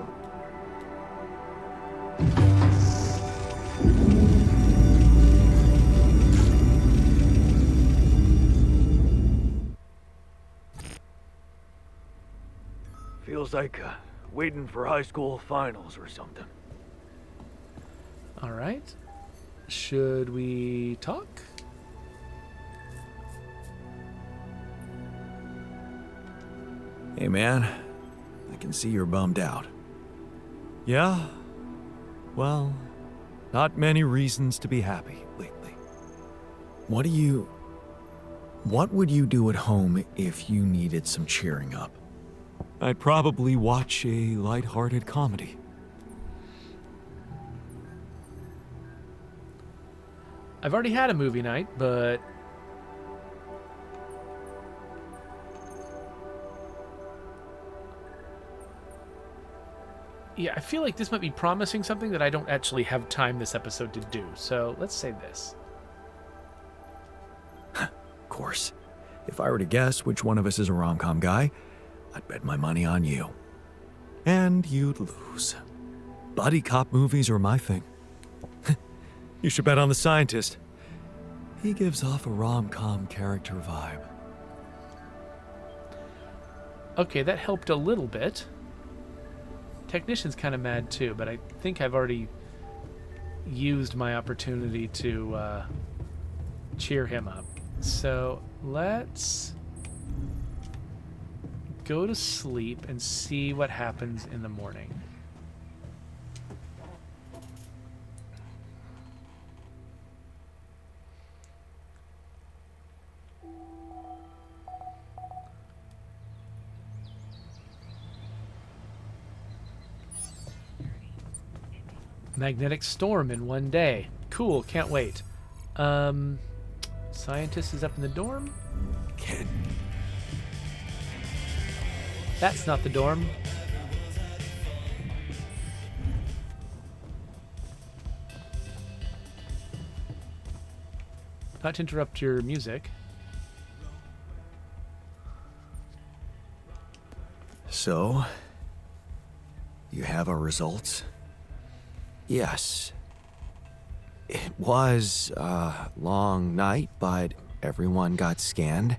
Feels like waiting for high school finals or something. All right. Should we talk? Hey, man. I can see you're bummed out. Yeah? Well, not many reasons to be happy lately. What would you do at home if you needed some cheering up? I'd probably watch a lighthearted comedy. I've already had a movie night, but... yeah, I feel like this might be promising something that I don't actually have time this episode to do, so let's say this. Of course. If I were to guess which one of us is a rom-com guy, I'd bet my money on you. And you'd lose. Buddy cop movies are my thing. You should bet on The Scientist. He gives off a rom-com character vibe. Okay, that helped a little bit. Technician's kind of mad too, but I think I've already used my opportunity to cheer him up. So let's go to sleep and see what happens in the morning. Magnetic storm in one day. Cool, can't wait. Scientist is up in the dorm? Kid. That's not the dorm. Not to interrupt your music. So, you have our results? Yes. It was a long night, but everyone got scanned.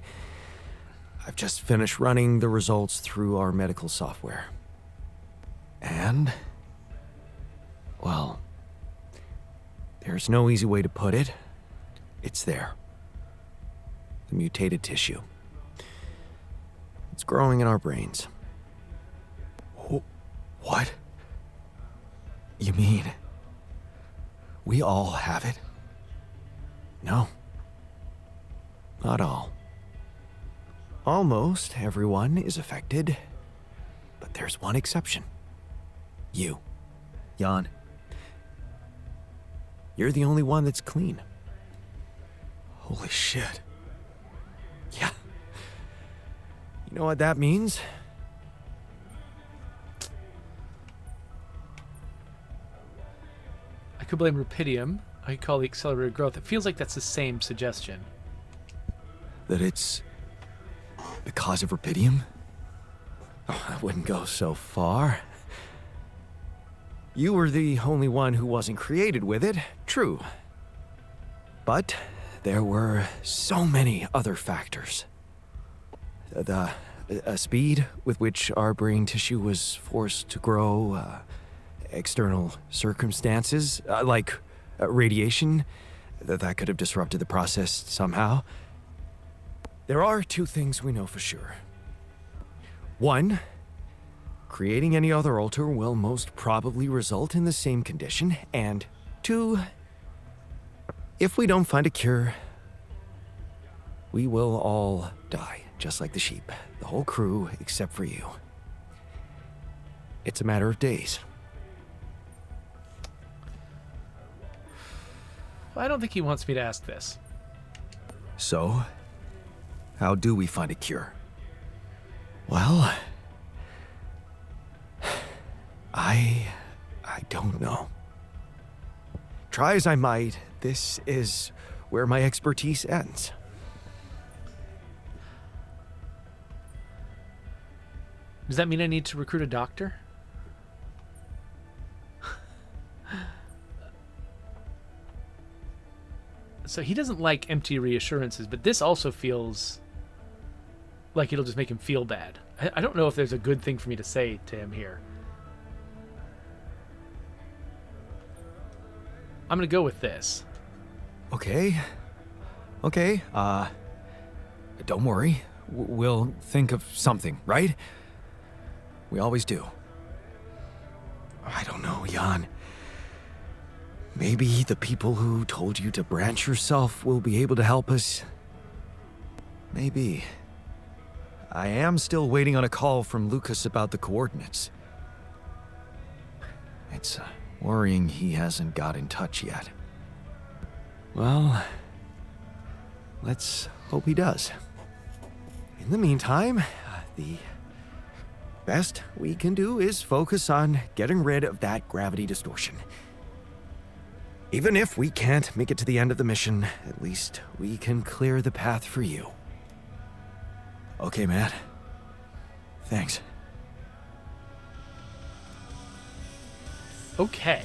I've just finished running the results through our medical software. And, well, there's no easy way to put it. It's there. The mutated tissue. It's growing in our brains. What? You mean we all have it? No. Not all. Almost everyone is affected. there's one exception. You. Jan. You're the only one that's clean. Holy shit. Yeah. You know what that means? I could blame Rupidium. I could call the accelerated growth. It feels like that's the same suggestion. That it's because of Rupidium? Oh, I wouldn't go so far. You were the only one who wasn't created with it, true. But there were so many other factors. The speed with which our brain tissue was forced to grow, external circumstances, like radiation, that could have disrupted the process somehow. There are two things we know for sure. One, creating any other altar will most probably result in the same condition, and two, if we don't find a cure, we will all die, just like the sheep. The whole crew, except for you. It's a matter of days. I don't think he wants me to ask this. So, how do we find a cure? Well, I don't know. Try as I might, this is where my expertise ends. Does that mean I need to recruit a doctor? So he doesn't like empty reassurances, but this also feels like it'll just make him feel bad. I don't know if there's a good thing for me to say to him here. I'm gonna go with this. Okay. Don't worry. We'll think of something, right? We always do. I don't know, Jan. Maybe the people who told you to branch yourself will be able to help us. Maybe. I am still waiting on a call from Lucas about the coordinates. It's worrying he hasn't got in touch yet. Well, let's hope he does. In the meantime, the best we can do is focus on getting rid of that gravity distortion. Even if we can't make it to the end of the mission, at least we can clear the path for you. Okay, Matt. Thanks. Okay.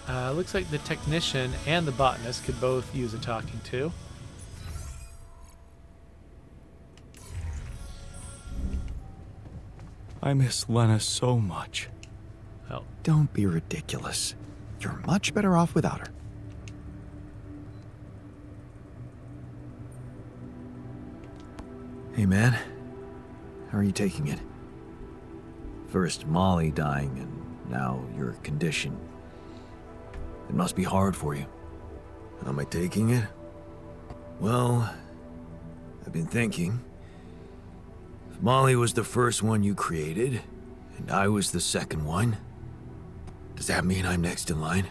Looks like the technician and the botanist could both use a talking to. I miss Lena so much. Oh. Don't be ridiculous. You're much better off without her. Hey, man. How are you taking it? First Molly dying, and now your condition. It must be hard for you. How am I taking it? Well, I've been thinking. If Molly was the first one you created, and I was the second one, does that mean I'm next in line?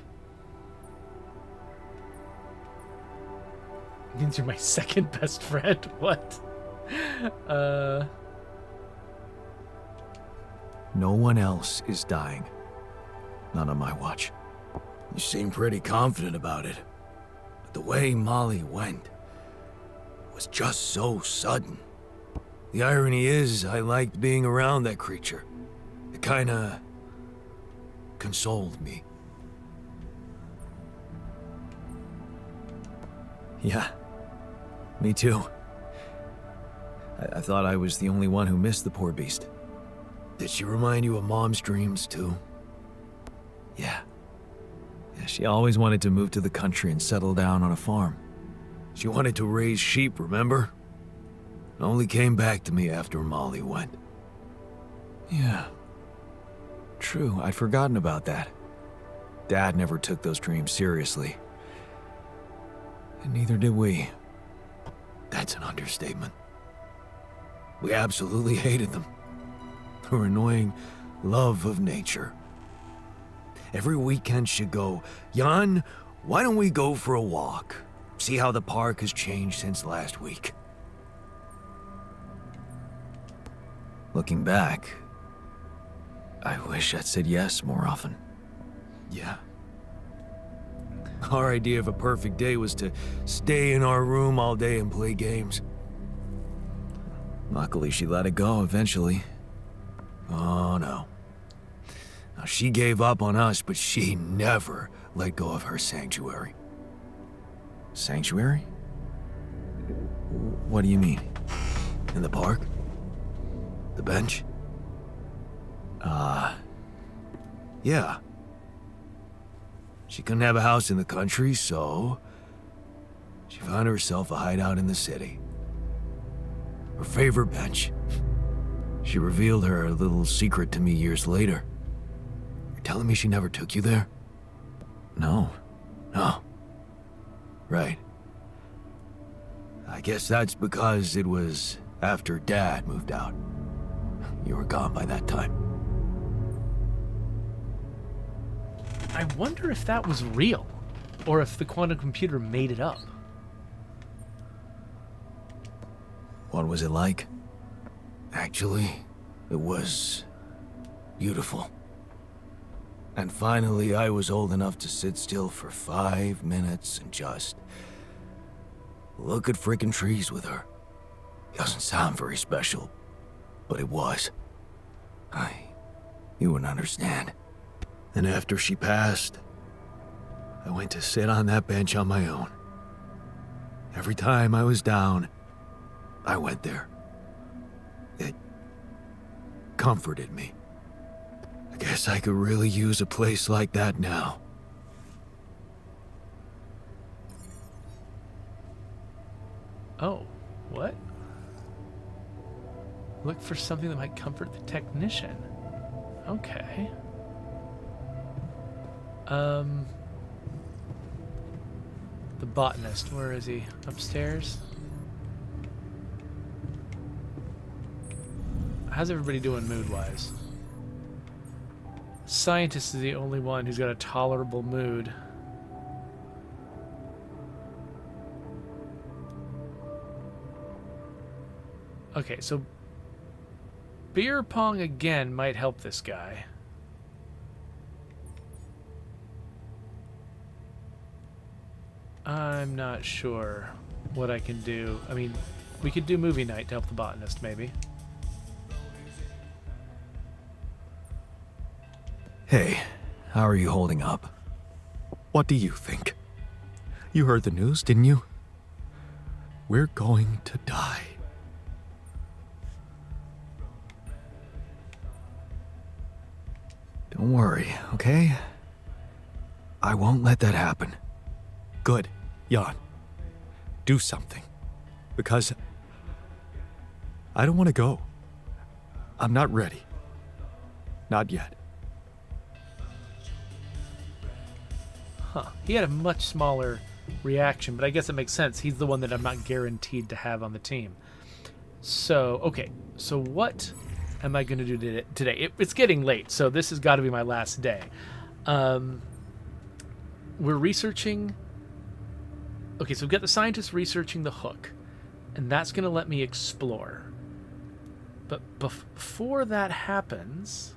Means you're my second best friend? What? No one else is dying. Not on my watch. You seem pretty confident about it. But the way Molly went was just so sudden. The irony is, I liked being around that creature. It kinda consoled me. Yeah, me too. I thought I was the only one who missed the poor beast. Did she remind you of Mom's dreams too? Yeah. She always wanted to move to the country and settle down on a farm. She wanted to raise sheep, remember? It only came back to me after Molly went. Yeah. True, I'd forgotten about that. Dad never took those dreams seriously. And neither did we. That's an understatement. We absolutely hated them. her annoying love of nature. Every weekend she'd go, Jan, why don't we go for a walk? See how the park has changed since last week. Looking back, I wish I'd said yes more often. Yeah. Our idea of a perfect day was to stay in our room all day and play games. Luckily, she let it go eventually. Oh no. Now, she gave up on us, but she never let go of her sanctuary. Sanctuary? What do you mean? In the park? The bench? Yeah. She couldn't have a house in the country, so she found herself a hideout in the city. Her favorite bench. She revealed her little secret to me years later. You're telling me she never took you there? No. Right. I guess that's because it was after Dad moved out. You were gone by that time. I wonder if that was real, or if the quantum computer made it up. What was it like? Actually, it was beautiful. And finally, I was old enough to sit still for 5 minutes and just look at freaking trees with her. It doesn't sound very special, but it was. You wouldn't understand. And after she passed, I went to sit on that bench on my own. Every time I was down, I went there. It comforted me. I guess I could really use a place like that now. Oh, what? Look for something that might comfort the technician. Okay. The botanist, where is he? Upstairs? How's everybody doing mood-wise? Scientist is the only one who's got a tolerable mood. Okay, so beer pong again might help this guy. I'm not sure what I can do. I mean, we could do movie night to help the botanist, maybe. Hey, how are you holding up? What do you think? You heard the news, didn't you? We're going to die. Don't worry, okay? I won't let that happen. Good, Jan. Do something. Because I don't want to go. I'm not ready. Not yet. Huh. He had a much smaller reaction, but I guess it makes sense. He's the one that I'm not guaranteed to have on the team. So, okay. So what am I going to do today? It's getting late, so this has got to be my last day. We're researching... Okay, so we've got the scientists researching the hook, and that's going to let me explore. But before that happens...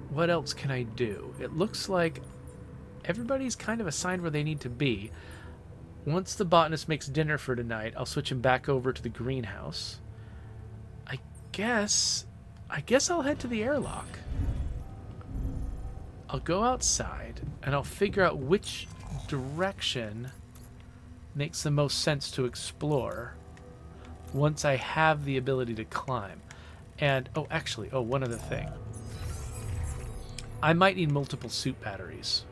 what else can I do? It looks like everybody's kind of assigned where they need to be. Once the botanist makes dinner for tonight, I'll switch him back over to the greenhouse. I guess I'll head to the airlock. I'll go outside, and I'll figure out which direction makes the most sense to explore once I have the ability to climb. And, one other thing. I might need multiple suit batteries.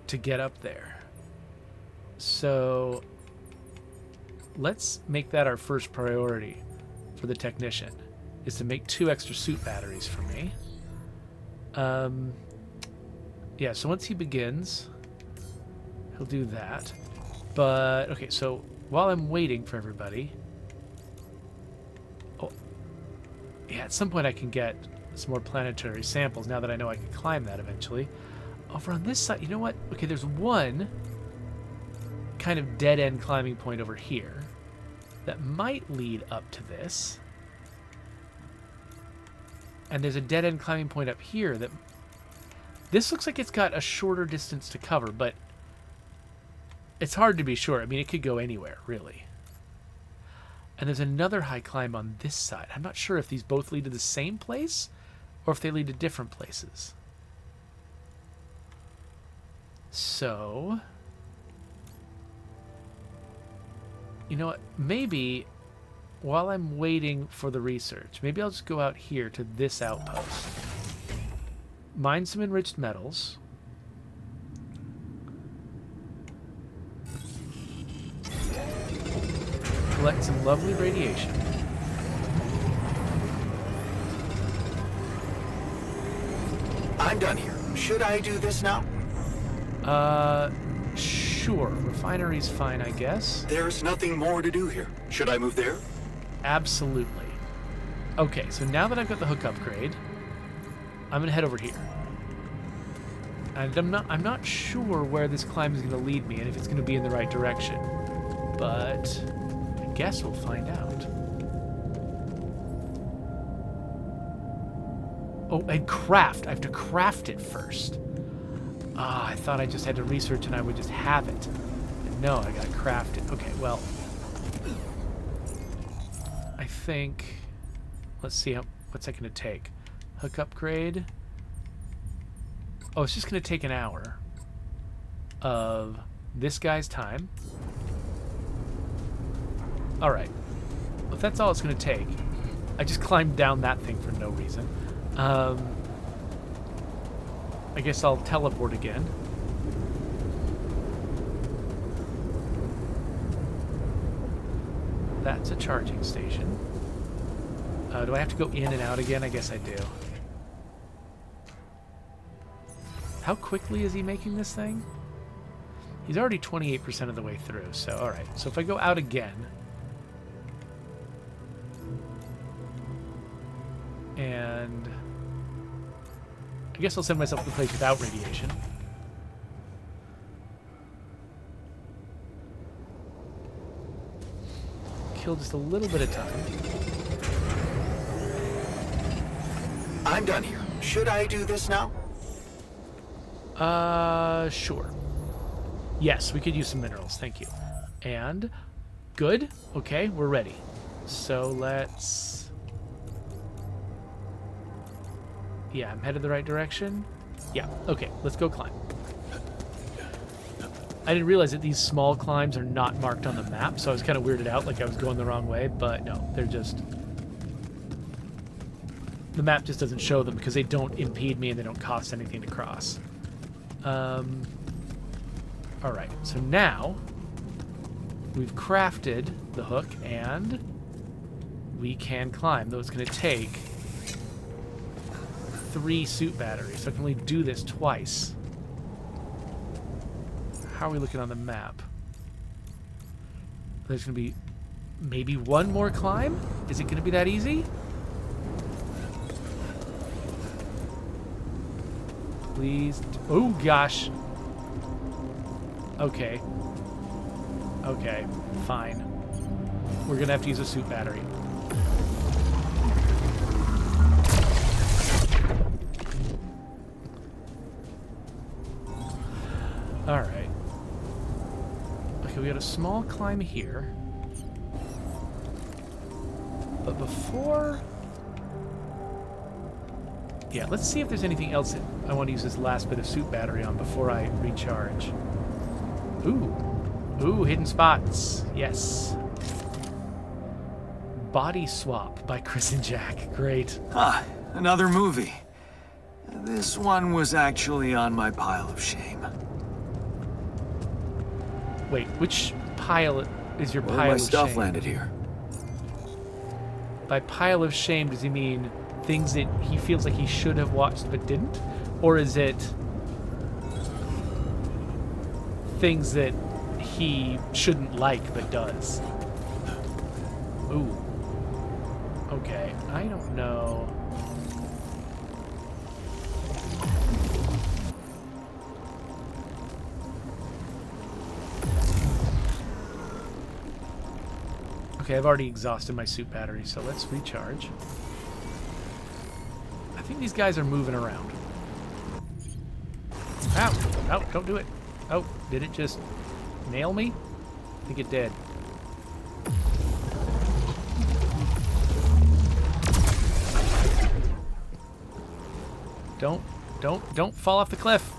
To get up there. So let's make that our first priority for the technician, is to make 2 extra suit batteries for me. Yeah, so once he begins, he'll do that. But, okay, so while I'm waiting for everybody... Oh, yeah, at some point I can get some more planetary samples now that I know I can climb that eventually. Over on this side, you know what? Okay, there's one kind of dead-end climbing point over here that might lead up to this. And there's a dead-end climbing point up here that... This looks like it's got a shorter distance to cover, but it's hard to be sure. I mean, it could go anywhere, really. And there's another high climb on this side. I'm not sure if these both lead to the same place or if they lead to different places. So... You know what? Maybe while I'm waiting for the research, maybe I'll just go out here to this outpost. Mine some enriched metals. Collect some lovely radiation. I'm done here. Should I do this now? Sure. Refinery's fine, I guess. There's nothing more to do here. Should I move there? Absolutely. Okay, so now that I've got the hook upgrade, I'm gonna head over here. And I'm not sure where this climb is gonna lead me and if it's gonna be in the right direction. But I guess we'll find out. Oh, and craft. I have to craft it first. Ah, I thought I just had to research and I would just have it. But no, I gotta craft it. Okay, well, I think, let's see what's that gonna take. Hook upgrade. Oh, it's just gonna take an hour of this guy's time. All right. Well, if that's all it's gonna take, I just climbed down that thing for no reason. I guess I'll teleport again. That's a charging station. Do I have to go in and out again? I guess I do. How quickly is he making this thing? He's already 28% of the way through, so alright. So if I go out again... And... I guess I'll send myself to the place without radiation. Kill just a little bit of time. I'm done here. Should I do this now? Sure. Yes, we could use some minerals. Thank you. And good. Okay, we're ready. So let's... Yeah, I'm headed the right direction. Yeah, okay, let's go climb. I didn't realize that these small climbs are not marked on the map, so I was kind of weirded out, like I was going the wrong way, but no, they're just... The map just doesn't show them because they don't impede me and they don't cost anything to cross. Alright, so now we've crafted the hook and we can climb, though it's going to take 3 suit batteries, so I can only do this twice. How are we looking on the map? There's going to be maybe one more climb? Is it going to be that easy? Please. Oh, gosh. Okay. Okay, fine. We're going to have to use a suit battery. Alright. Okay, we got a small climb here. But before... Yeah, let's see if there's anything else that I want to use this last bit of suit battery on before I recharge. Ooh. Ooh, hidden spots. Yes. Body Swap by Chris and Jack. Great. Ah, another movie. This one was actually on my pile of shame. Wait, which pile is your Where pile my of stuff shame? landed here. By pile of shame, does he mean things that he feels like he should have watched but didn't? Or is it things that he shouldn't like but does. Ooh. Okay, I don't know. Okay, I've already exhausted my suit battery, so let's recharge. I think these guys are moving around. Ow! Oh, don't do it. Oh, did it just nail me? I think it did. Don't fall off the cliff.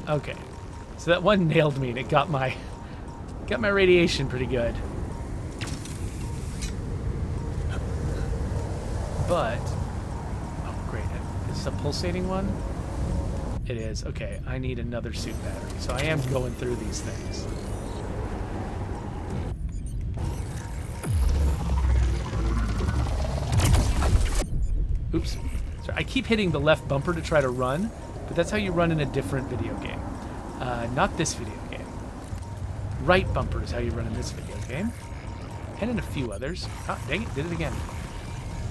Okay. So that one nailed me and it got my radiation pretty good. But oh great. Is this a pulsating one? It is. Okay, I need another suit battery. So I am going through these things. Oops. Sorry, I keep hitting the left bumper to try to run, but that's how you run in a different video game. Not this video game. Right bumper is how you run in this video game. And in a few others. Oh, dang it, did it again.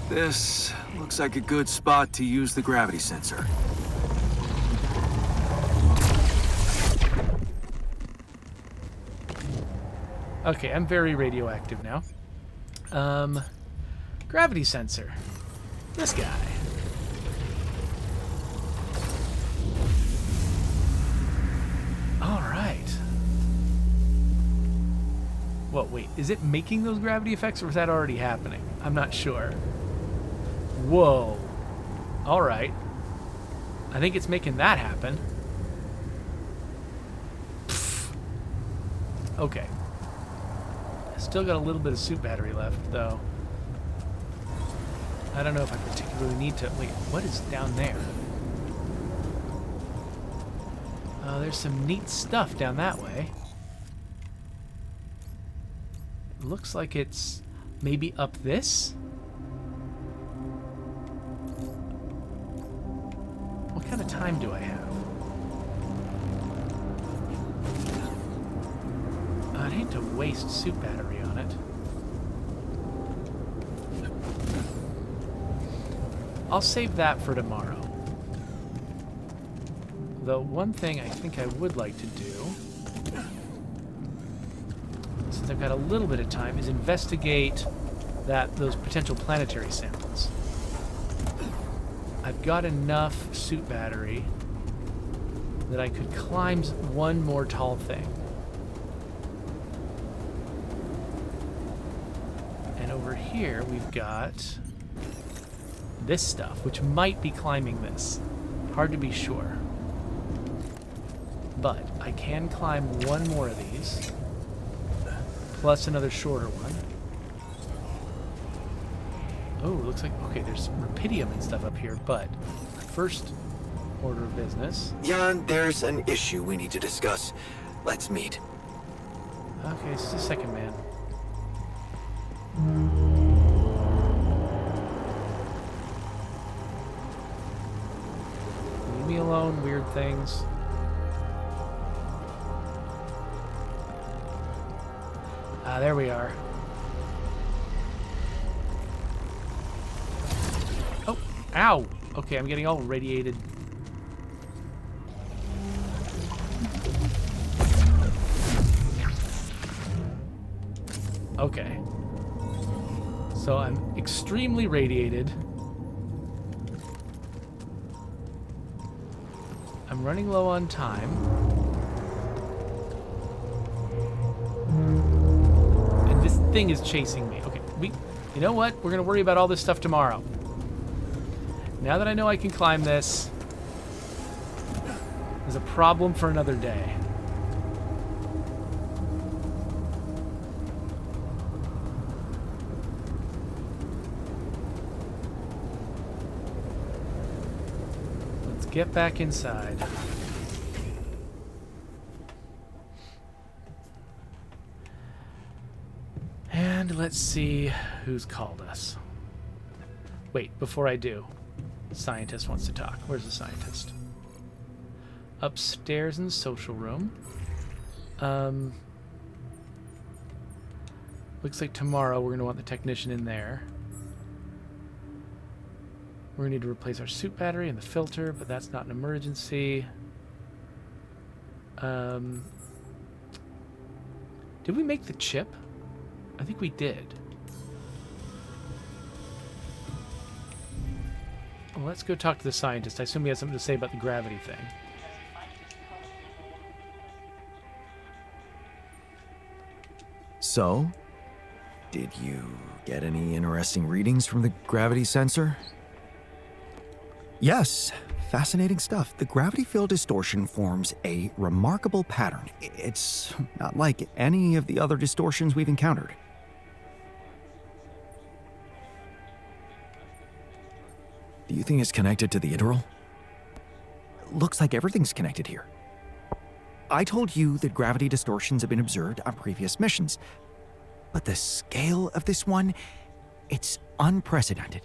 This looks like a good spot to use the gravity sensor. Okay, I'm very radioactive now. Gravity sensor. This guy. All right. Whoa, wait. Is it making those gravity effects, or is that already happening? I'm not sure. Whoa. All right. I think it's making that happen. Pfft. Okay. Still got a little bit of suit battery left, though. I don't know if I particularly need to... Wait, what is down there? Oh, there's some neat stuff down that way. It looks like it's maybe up this? What kind of time do I have? I'd hate to waste suit battery on it. I'll save that for tomorrow. Though one thing I think I would like to do, since I've got a little bit of time, is investigate those potential planetary samples. I've got enough suit battery that I could climb one more tall thing. And over here we've got this stuff, which might be climbing this. Hard to be sure. But I can climb one more of these, plus another shorter one. Oh, looks like, okay, there's rubidium and stuff up here, but first order of business. Jan, there's an issue we need to discuss. Let's meet. Okay, just a second, man. Leave me alone, weird things. Ah, there we are. Oh, ow! Okay, I'm getting all radiated. Okay. So I'm extremely radiated. I'm running low on time. And this thing is chasing me. Okay, you know what? We're gonna worry about all this stuff tomorrow. Now that I know I can climb this, there's a problem for another day. Let's get back inside. And let's see who's called us. Wait, before I do, scientist wants to talk. Where's the scientist? upstairs in the social room. Looks like tomorrow we're going to want the technician in there. We're going to need to replace our suit battery and the filter, but that's not an emergency. Did we make the chip? I think we did. Well, let's go talk to the scientist. I assume he has something to say about the gravity thing. So, did you get any interesting readings from the gravity sensor? Yes, fascinating stuff. The gravity field distortion forms a remarkable pattern. It's not like any of the other distortions we've encountered. Do you think it's connected to the Integral? Looks like everything's connected here. I told you that gravity distortions have been observed on previous missions, but the scale of this one, it's unprecedented.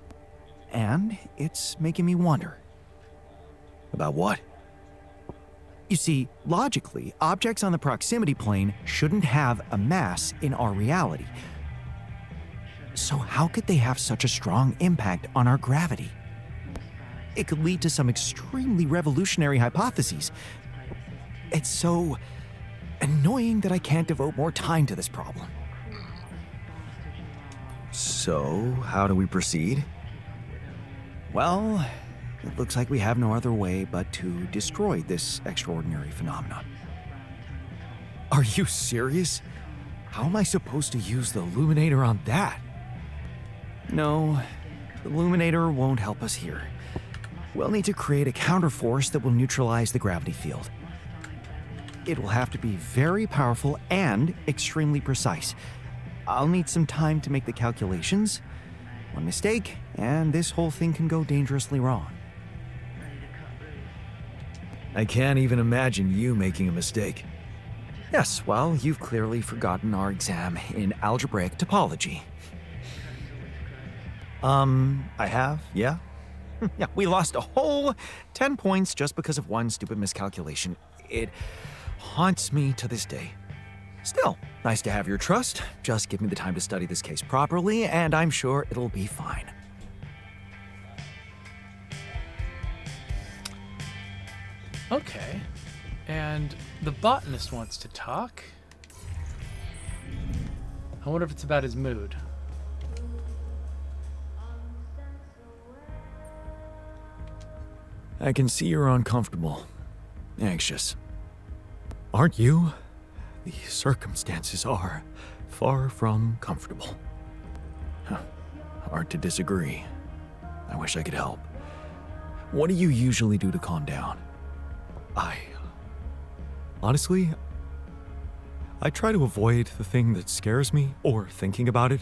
And it's making me wonder. About what? You see, logically, objects on the proximity plane shouldn't have a mass in our reality. So how could they have such a strong impact on our gravity? It could lead to some extremely revolutionary hypotheses. It's so annoying that I can't devote more time to this problem. So, how do we proceed? Well, it looks like we have no other way but to destroy this extraordinary phenomenon. Are you serious? How am I supposed to use the illuminator on that? No, the illuminator won't help us here. We'll need to create a counterforce that will neutralize the gravity field. It will have to be very powerful and extremely precise. I'll need some time to make the calculations. One mistake, and this whole thing can go dangerously wrong. I can't even imagine you making a mistake. Yes, well, you've clearly forgotten our exam in algebraic topology. I have, yeah. Yeah, we lost a whole 10 points just because of one stupid miscalculation. It haunts me to this day. Still, nice to have your trust. Just give me the time to study this case properly, and I'm sure it'll be fine. Okay. And the botanist wants to talk. I wonder if it's about his mood. I can see you're uncomfortable, anxious. Aren't you? The circumstances are far from comfortable. Hard to disagree. I wish I could help. What do you usually do to calm down? Honestly, I try to avoid the thing that scares me or thinking about it.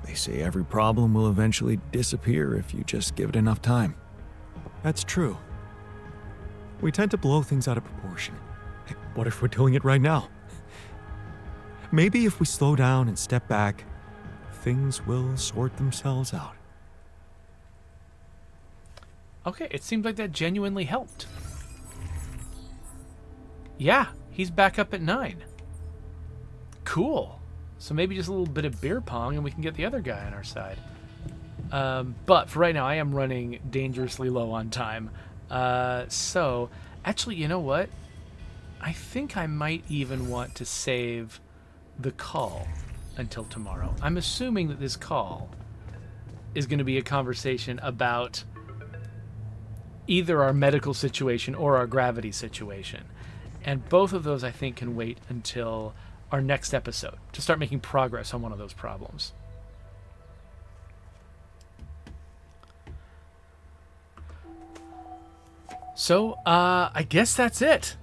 They say every problem will eventually disappear if you just give it enough time. That's true. We tend to blow things out of proportion. What if we're doing it right now? Maybe if we slow down and step back, things will sort themselves out. Okay, it seems like that genuinely helped. Yeah, he's back up at 9. Cool. So maybe just a little bit of beer pong and we can get the other guy on our side. But for right now, I am running dangerously low on time. So, actually, you know what? I think I might even want to save the call until tomorrow. I'm assuming that this call is going to be a conversation about either our medical situation or our gravity situation. And both of those, I think, can wait until our next episode to start making progress on one of those problems. So, I guess that's it.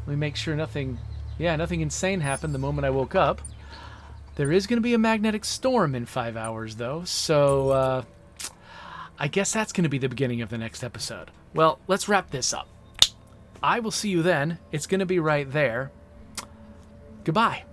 Let me make sure nothing insane happened the moment I woke up. There is going to be a magnetic storm in 5 hours, though, so I guess that's going to be the beginning of the next episode. Well, let's wrap this up. I will see you then. It's going to be right there. Goodbye.